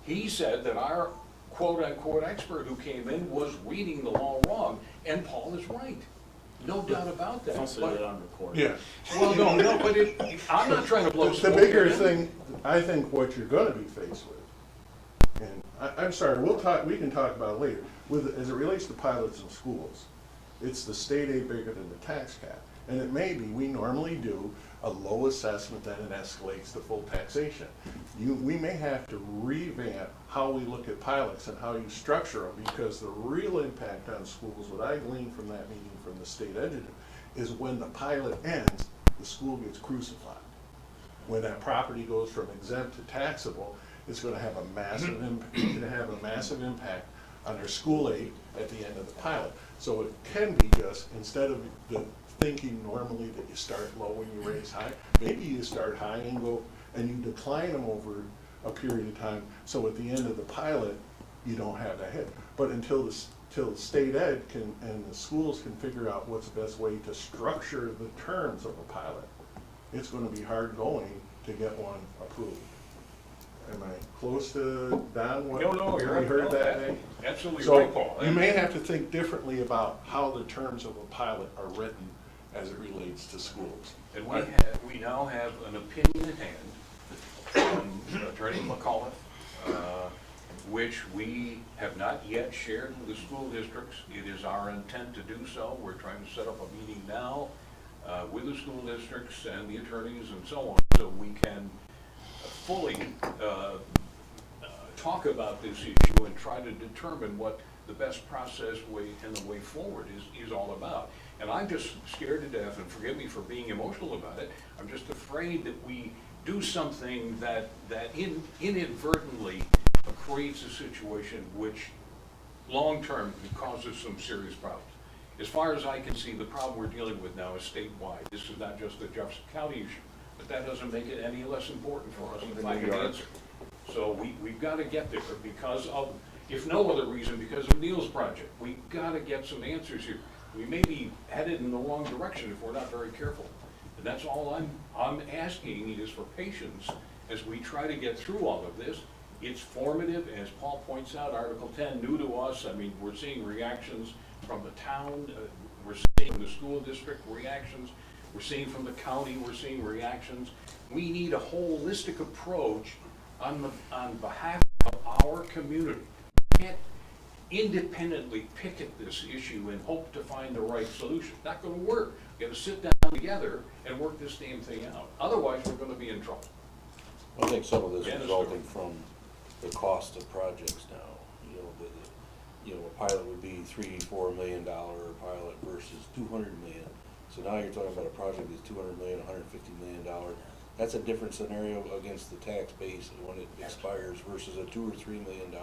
He said that our quote-unquote expert who came in was reading the law wrong, and Paul is right. No doubt about that. Don't say But- that on record. Yeah. Well, no, but I'm not trying to blow The smoke. bigger here. thing, I think what you're gonna be faced with, and I'm sorry, we can talk about it later, as it relates to pilots in schools, it's the state aid bigger than the tax cap. And it may be, we normally do a low assessment, then it escalates to full taxation. We may have to revamp how we look at pilots and how you structure them, because the real impact on schools, what I gleaned from that meeting from the state editor, is when the pilot ends, the school gets crucified. When that property goes from exempt to taxable, it's gonna have a massive impact on their school aid at the end of the pilot. So it can be just, instead of the thinking normally that you start low and you raise high, maybe you start high and go, and you decline them over a period of time, so at the end of the pilot, you don't have that hit. But until the state ed can, and the schools can figure out what's the best way to structure the terms of a pilot, it's gonna be hard going to get one approved. Am I close to Don? What- No, you're we right. heard No, that, Nate? Absolutely So right, Paul. you may have to think differently about how the terms of a pilot are written as it relates to schools. And we now have an opinion in hand from Attorney McAuliffe, which we have not yet shared with the school districts. It is our intent to do so. We're trying to set up a meeting now with the school districts and the attorneys and so on, so we can fully talk about this issue and try to determine what the best process way and the way forward is all about. And I'm just scared to death, and forgive me for being emotional about it, I'm just afraid that we do something that inadvertently creates a situation which long-term causes some serious problems. As far as I can see, the problem we're dealing with now is statewide. This is not just a Jefferson County issue, but that doesn't make it any less important for us, if I can answer. So we've got to get there because of, if no other reason, because of Neil's project. We've got to get some answers here. We may be headed in the wrong direction if we're not very careful. And that's all I'm asking is for patience as we try to get through all of this. It's formative, as Paul points out, Article 10, new to us. I mean, we're seeing reactions from the town, we're seeing from the school district reactions, we're seeing from the county, we're seeing reactions. We need a holistic approach on behalf of our community. We can't independently picket this issue and hope to find the right solution. Not gonna work. We gotta sit down together and work this damn thing out. Otherwise, we're gonna be in trouble. I think some of this Yeah, is that's resulting from the cost of projects now. A pilot would be $3-4 million pilot versus 200 million. So now you're talking about a project that's 200 million, 150 million dollars. That's a different scenario against the tax base when it expires versus a $2 or $3 million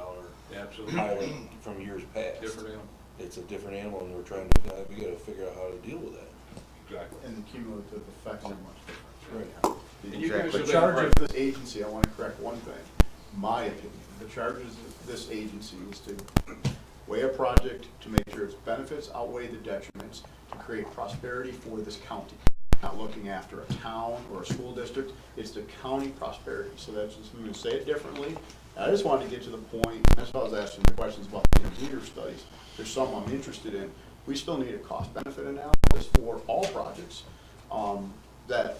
Absolutely. pilot from years past. Different animal. It's a different animal, and we're trying to, we gotta figure out how to deal with that. Exactly. And the cumulative effects are much different. Right. And you guys Exactly. have The been charge right. of this agency, I want to correct one thing, my opinion, the charges of this agency is to weigh a project to make sure its benefits outweigh the detriments, to create prosperity for this county. Not looking after a town or a school district, it's the county prosperity. So that's just, I'm going to say it differently. I just wanted to get to the point, that's why I was asking the questions about the meter studies. There's some I'm interested in. We still need a cost benefit analysis for all projects that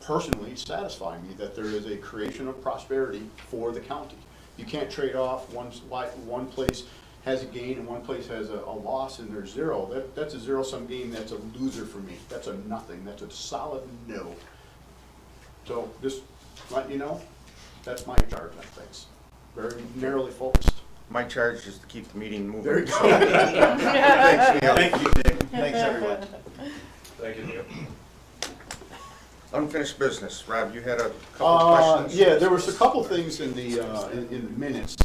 personally satisfy me that there is a creation of prosperity for the county. You can't trade off one place has a gain and one place has a loss and there's zero. That's a zero-sum game. That's a loser for me. That's a nothing. That's a solid no. So just let you know, that's my charge on things. Very narrowly focused. My charge is to keep the meeting moving. There you go. Thanks, Neil. Thank you, Dick. Thanks, everyone. Thank you, Neil. Unfinished business. Rob, you had a couple questions? Yeah, there was a couple things in the minutes.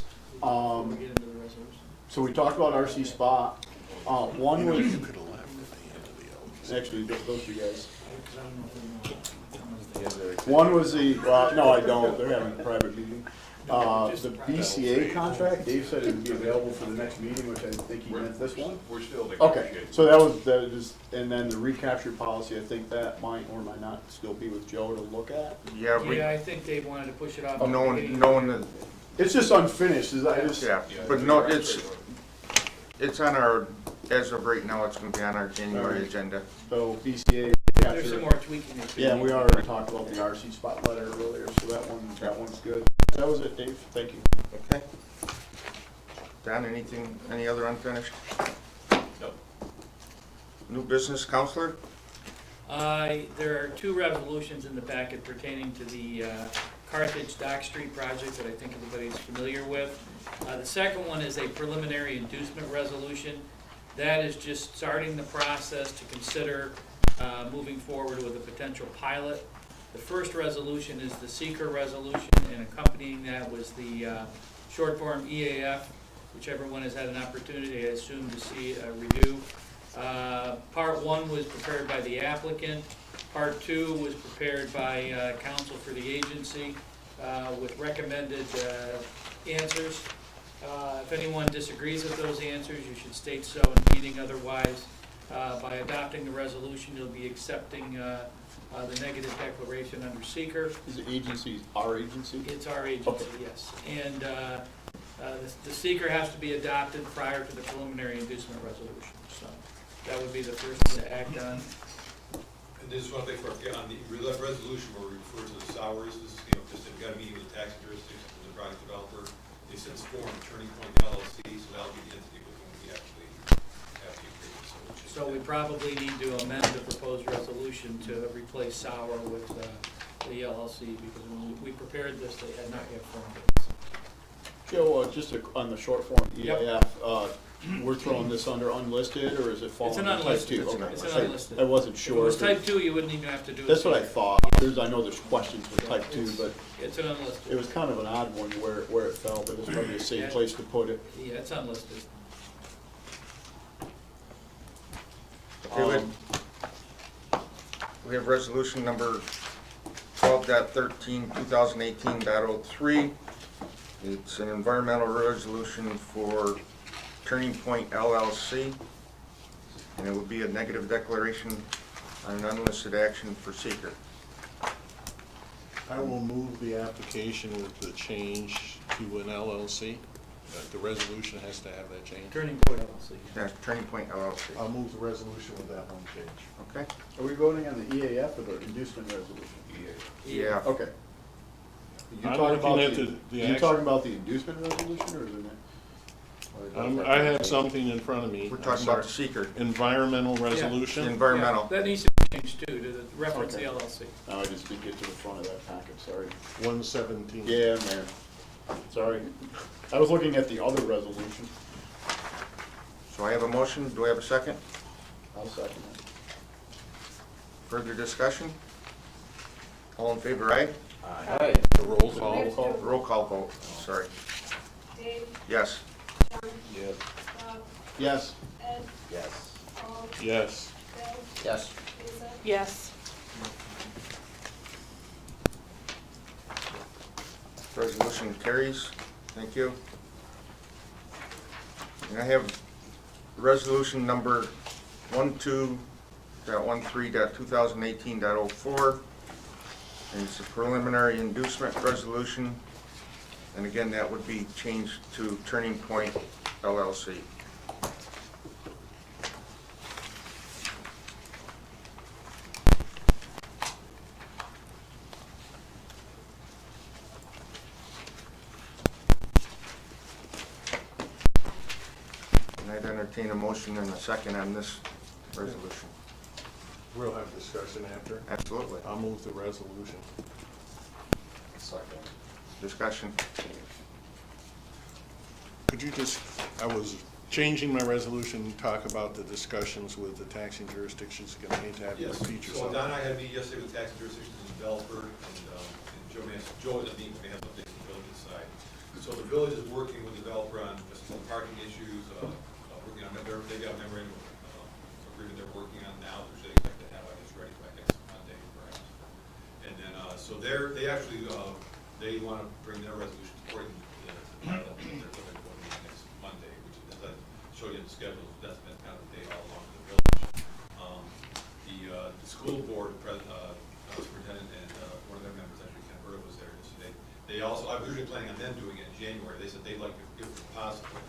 We'll get into the resolution. So we talked about RC Spot. One was, You could have left at the end of the actually, those two guys. I don't know if we know. One was the, no, I don't, they're having a private meeting. The BCA contract, Dave said it would be available for the next meeting, which I think he meant this one. We're still Okay, negotiating. so that is, and then the recapture policy, I think that might or might not still be with Joe to look at. Yeah, Yeah, I think they wanted to push it off. knowing the It's just unfinished, Yeah, but no, it's on our, as of right now, it's gonna be on our January agenda. So BCA. There's some more tweaking. that we Yeah, need we to already do. talked about the RC spot letter earlier, so that one's good. That was it, Dave, thank you. Okay. Don, anything, any other unfinished? Nope. New business, counselor? There are two resolutions in the packet pertaining to the Carthage Dock Street project that I think everybody's familiar with. The second one is a preliminary inducement resolution. That is just starting the process to consider moving forward with a potential pilot. The first resolution is the seeker resolution, and accompanying that was the short form EAF, which everyone has had an opportunity, I assume, to see a review. Part one was prepared by the applicant. Part two was prepared by counsel for the agency with recommended answers. If anyone disagrees with those answers, you should state so in meeting. Otherwise, by adopting the resolution, you'll be accepting the negative declaration under seeker. Is the agency our agency? It's our agency, Okay. yes. And the seeker has to be adopted prior to the preliminary inducement resolution. So that would be the first thing to act on. And just one thing for, on the resolution where we refer to the salaries, this is, just, we've got a meeting with the tax jurisdiction and the project developer. They since formed Turning Point LLC, so that'll be the entity with whom we actually have the agreement. So we'll change So we that. probably need to amend the proposed resolution to replace Sauer with the LLC, because when we prepared this, they had not yet formed it. Joe, on the short form Yep. EAF, we're throwing this under unlisted, or is it falling It's an under type unlisted. two? It's Okay. an unlisted. I wasn't If it sure. was type 2, you wouldn't even have to do it. That's what I thought. I know there's questions with type two, but It's an it unlisted. was kind of an odd one where it fell, but it's probably a Yeah. safe place to put it. Yeah, it's unlisted. Okay, we have resolution number 12.13, 2018.03. It's an environmental resolution for Turning Point LLC, and it would be a negative declaration on an unlisted action for seeker. I will move the application with the change to an LLC. The resolution has to have that change. Turning Point LLC. That's Turning Point LLC. I'll move the resolution with that one change. Okay? Are we voting on the EAF or the inducement resolution? Yeah. Okay. You I'm talking about looking at the you action- talking about the inducement resolution, or is it? I have something in front of me. We're talking about the seeker, Environmental the resolution. environmental. Yeah, that needs to be changed too, to reference the Okay. LLC. No, I just didn't get to the front of that packet, sorry. 117. Yeah, man. Sorry. I was looking at the other resolution. So I have a motion. Do I have a second? I'll second it. Further discussion? All in favor, aye? Aye. The roll call. Roll call. Roll call vote, sorry. Dave, Yes. John, Yes. Bob, Yes. Ed, Yes. Paul, Yes. Bill, Yes. Lisa. Yes. Resolution carries. Thank you. And I have resolution number 12.13.2018.04. And it's a preliminary inducement resolution. And again, that would be changed to Turning Point LLC. And I'd entertain a motion and a second on this resolution. We'll have discussion after. Absolutely. I'll move the resolution. Second. Discussion. Could you just, I was changing my resolution, talk about the discussions with the taxing jurisdictions. Going to need to have you Yes, repeat so yourself. Don and I had a meeting yesterday with tax jurisdictions and developer, and Joe is at the meeting, we have updates on the village side. So the village is working with the developer on just some parking issues, working on, they got a memorandum of agreement they're working on now, which they expect to have, I guess, ready by next Monday perhaps. And then, so they actually, they want to bring their resolution according to the pilot, they're going to go to next Monday, which is, as I showed you in the schedule, that's been kind of the day all along with the village. The school board superintendent and one of their members, actually Ken Burrow, was there yesterday. They also, I was originally planning on them doing it in January, they said they'd like to, if possible,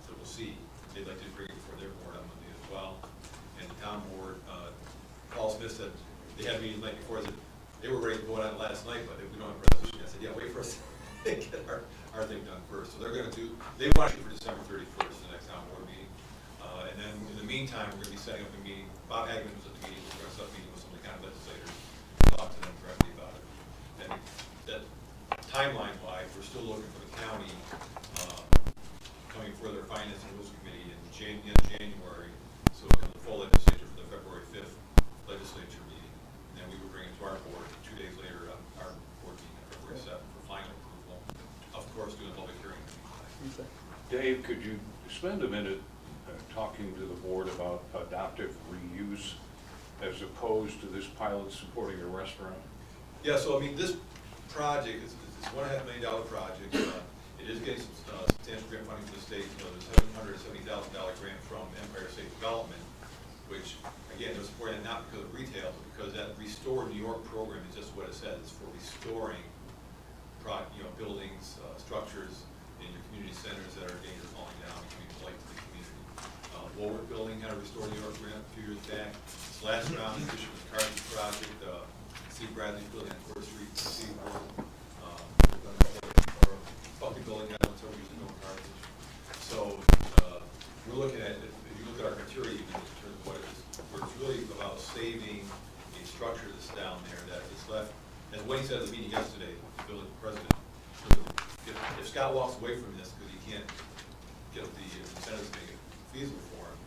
so we'll see, they'd like to bring it before their board on Monday as well. And the town board, Paul Smith said, they had a meeting the night before, said they were ready to vote on it last night, but we don't have a resolution. I said, yeah, wait for us to get our thing done first. So they're gonna do, they want to shoot for December 31st, the next town board meeting. And then in the meantime, we're gonna be setting up a meeting, Bob Hagman was at the meeting, we're gonna set up a meeting with some of the county legislators, talk to them directly about it. And that timeline-wise, we're still looking for the county, coming for their finance and rules committee in January, so it'll come to the full legislature for the February 5th legislature meeting. And then we would bring it to our board 2 days later, our board meeting on February 7th for final approval. Of course, doing a public hearing. Dave, could you spend a minute talking to the board about adaptive reuse as opposed to this pilot supporting a restaurant? Yeah, so I mean, this project is $1.5 million project. It is getting some substantial grant funding from the state. You know, there's $770,000 grant from Empire State Development, which, again, they're supporting it not because of retail, but because that Restore New York program is just what it says. It's for restoring buildings, structures in your community centers that are in danger of falling down and coming to light to the community. Woolworth Building had a Restore New York grant a few years back. This last round, in addition to the Carthage project, Steve Bradley's building on 4th Street, Seaboard, Buckley Building had one several years ago in Carthage. So we're looking at, if you look at our criteria, even in terms of what it is, where it's really about saving a structure that's down there that is left. As Wayne said at the meeting yesterday, the village president, if Scott walks away from this because he can't get the incentives to make it feasible for him,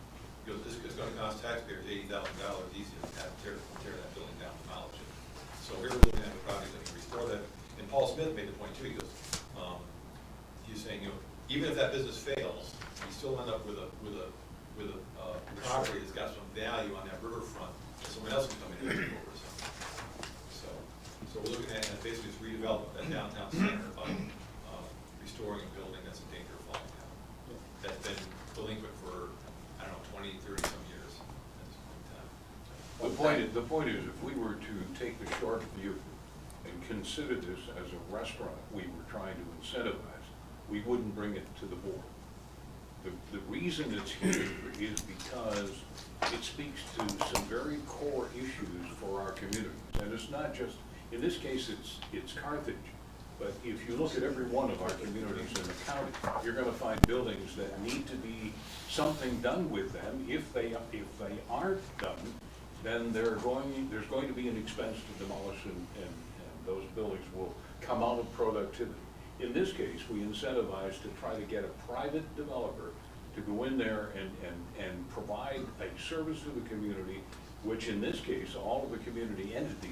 he goes, this is going to cost taxpayers $80,000 easy to have to tear that building down, demolish it. So here we're looking at the project that can restore that. And Paul Smith made the point too. He goes, he's saying, even if that business fails, we still end up with a property that's got some value on that riverfront, and someone else can come in and take over or something. So we're looking at basically this redevelopment, that downtown center by restoring a building that's in danger of falling down. That's been delinquent for, I don't know, 20, 30 some years. The point is, if we were to take the short view and consider this as a restaurant we were trying to incentivize, we wouldn't bring it to the board. The reason it's here is because it speaks to some very core issues for our communities. And it's not just, in this case, it's Carthage, but if you look at every one of our communities in the county, you're gonna find buildings that need to be something done with them. If they aren't done, then there's going to be an expense to demolish, and those buildings will come out of productivity. In this case, we incentivize to try to get a private developer to go in there and provide a service to the community, which in this case, all of the community entities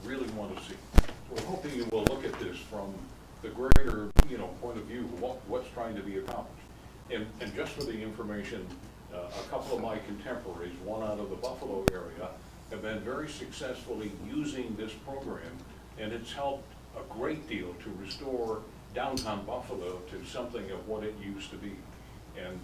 really want to see. So we're hoping you will look at this from the greater, point of view, what's trying to be accomplished. And just for the information, a couple of my contemporaries, one out of the Buffalo area, have been very successfully using this program, and it's helped a great deal to restore downtown Buffalo to something of what it used to be. And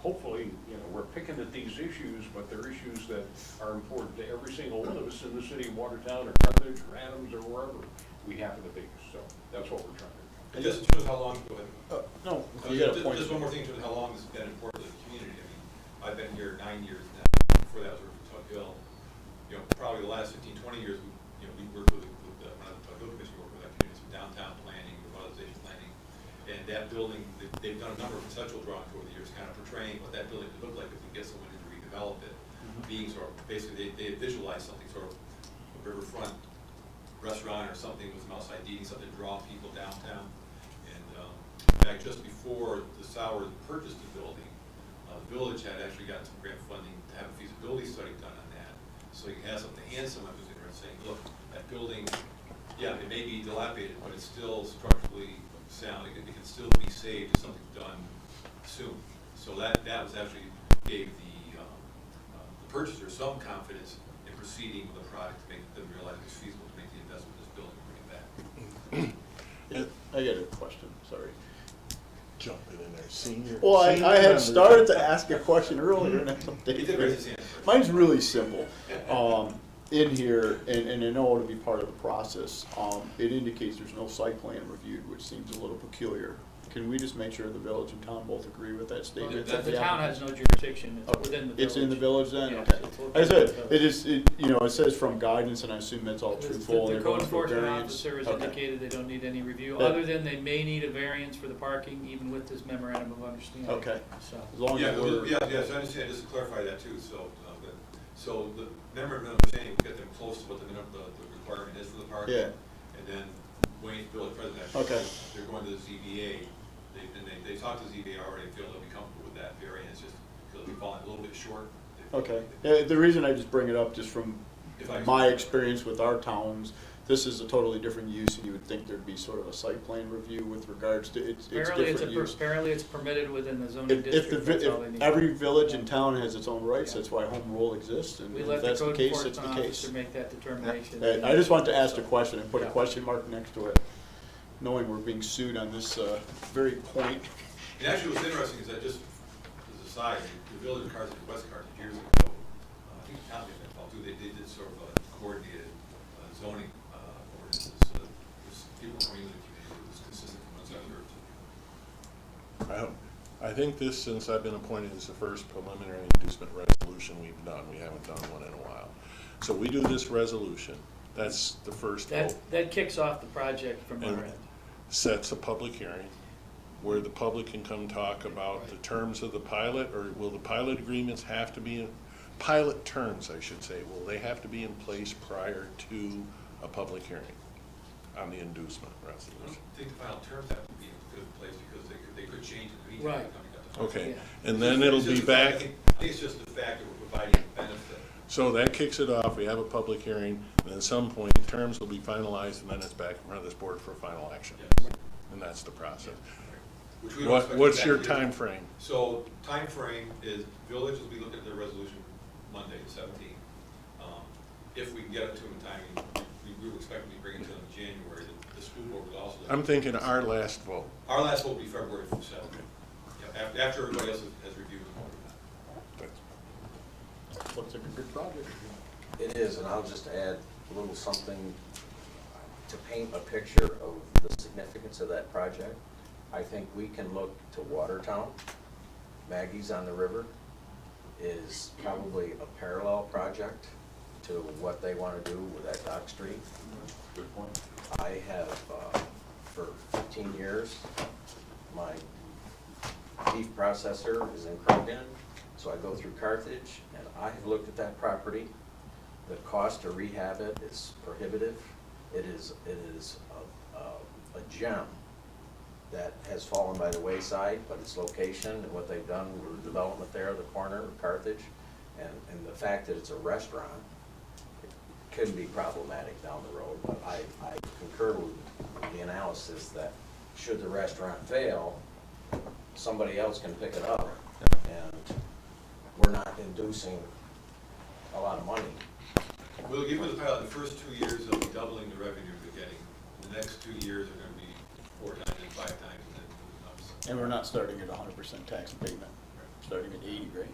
hopefully, we're picking at these issues, but they're issues that are important to every single one of us in the city of Watertown or Carthage or Adams or wherever we happen to be. So that's what we're trying to do. And just in terms of how long, go ahead. No, you got a point. Just one more thing in terms of how long this has been important to the community. I mean, I've been here 9 years now. Before that, I was working for Tug Hill. Probably the last 15, 20 years, we worked with the Tug Hill Commission, worked with that community, some downtown planning, revitalization planning. And that building, they've done a number of conceptual drawings over the years, kind of portraying what that building could look like if we get someone in to redevelop it. Being sort of, basically, they visualize something sort of a riverfront restaurant or something with some outside eating, something to draw people downtown. And in fact, just before the Sauer purchased the building, the village had actually gotten some grant funding to have a feasibility study done on that. So you have something to hand someone who's in there and saying, look, that building, yeah, it may be dilapidated, but it's still structurally sound. It can still be saved if something's done soon. So that was actually gave the purchaser some confidence in proceeding with the project to make them realize it was feasible to make the investment in this building and bring it back. I got a question, sorry. Jumping in there, senior. Well, I senior had member. started to ask a question earlier, and I don't He think did raise his hand first. mine's really simple. In here, and I know it'll be part of the process, it indicates there's no site plan reviewed, which seems a little peculiar. can we just make sure the village and town both agree with that statement? Well, The town has no jurisdiction, it's within the village. It's in the village then? Yes, Okay. it's Like I located said, in the village. it is, it says from guidance, and I assume that's all The- truthful. The and they're code going for enforcement variance. officer has Okay. indicated they don't need any review, That- other than they may need a variance for the parking, even with this memorandum of understanding. Okay. So, As long Yeah, as we're. yes, I understand, just to clarify that too, so the memorandum of understanding, we get them close to what the requirement is for the parking. Yeah. And then Wayne, village president, actually, Okay. they're going to the ZBA, they talked to the ZBA already, feel they'll be comfortable with that variance, just because they've fallen a little bit short. They feel Okay. they- The reason I just bring it up, just from If I- my experience with our towns, this is a totally different use, and you would think there'd be sort of a site plan review with regards to, it's apparently different use. apparently it's permitted within the zoning If the, district, that's all they if need. every village and town has its own rights, that's why home rule exists, and We if let the that's the code case, it's enforcement the case. officer make that determination. I just wanted to ask the question and put a Yeah. question mark next to it, knowing we're being sued on this, very point. And actually, what's interesting is that just as a side, the village of Carthage, West Carthage, years ago, I think the county did that, too, they did sort of a coordinated zoning ordinances, so that people from the community, it was consistent from one side to the other. I think this, since I've been appointed, is the first preliminary inducement resolution we've done. We haven't done one in a while. So we do this resolution, that's the first vote. That kicks off the project from our And end. sets a public hearing where the public can come talk about the terms of the pilot, or will the pilot agreements have to be, pilot terms, I should say, will they have to be in place prior to a public hearing on the inducement I don't resolution? think the final terms have to be in good place because they could change in the meantime. Right. Okay, Yeah. and then it'll It's be just the fact- back. I think it's just the fact that we're providing a benefit. So that kicks it off, we have a public hearing, and at some point, terms will be finalized, and then it's back in front of this board for final action. Yes. And that's the process. Which we don't expect What's that your year. time frame? So timeframe is, village will be looking at their resolution Monday, the 17th. If we can get it to them in time, we will expect to bring it to them in January. The school board will also. I'm thinking our last vote. Our last vote will be February 7th. Yeah, after everybody else has reviewed the vote. Looks like a good project. It is, and I'll just add a little something to paint a picture of the significance of that project. I think we can look to Watertown. Maggie's on the River is probably a parallel project to what they want to do with that dock street. Good point. I have, for 15 years, my beef processor is in Crogan, so I go through Carthage, and I have looked at that property. The cost to rehab it is prohibitive. It is a gem that has fallen by the wayside, but its location and what they've done with the development there, the corner of Carthage, and the fact that it's a restaurant, it could be problematic down the road. But I concur with the analysis that should the restaurant fail, somebody else can pick it up, and we're not inducing a lot of money. We'll give you the pilot, the first 2 years will be doubling the revenue we're getting. The next 2 years are going to be 4 times and 5 times, and then it comes. And we're not starting at 100% tax abatement, starting at 80, right?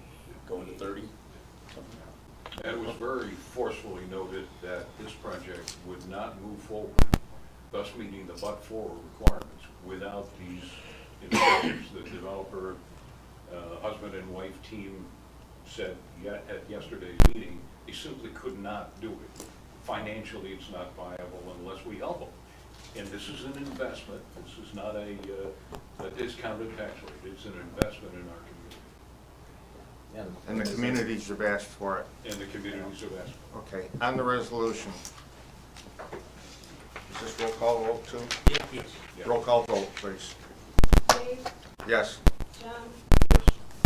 Going to 30, something like that. And it was very forcefully noted that this project would not move forward, thus meeting the but-for requirements without these incentives. The developer, husband and wife team said at yesterday's meeting, they simply could not do it. Financially, it's not viable unless we help them. And this is an investment. This is not a discounted tax rate. It's an investment in our community. And the communities have asked for it. And the communities have asked. Okay, on the resolution. Is this roll call vote too? Yes. Roll call vote, please. Dave, Yes. John,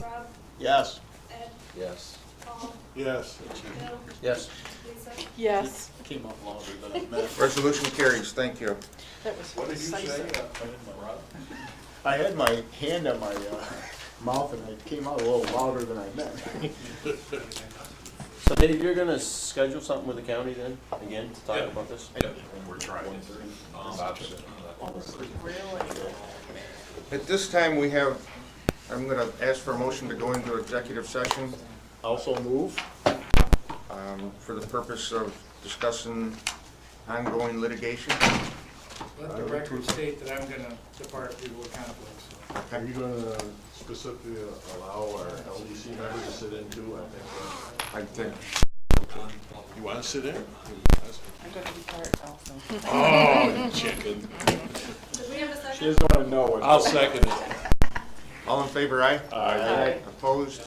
Rob, Yes. Ed, Yes. Paul, Yes. Bill, Yes. Lisa. Yes, Came up longer than I meant. Resolution carries, thank you. that was What did you say? decisive. I had my hand on my mouth and it came out a little louder than I meant. So Dave, you're gonna schedule something with the county then, again, to talk Yeah. about this? And we're trying. At this time, I'm going to ask for a motion to go into executive session Also move. for the purpose of discussing ongoing litigation. let the record state that I'm gonna depart due to a conflict, so. Are you gonna specifically allow our LDC members to sit in too? I think, You wanna sit in? I'm going to be part also. Oh, you chicken. Did we have a second? She doesn't wanna know what. I'll second it. all in favor, aye? Aye. Opposed?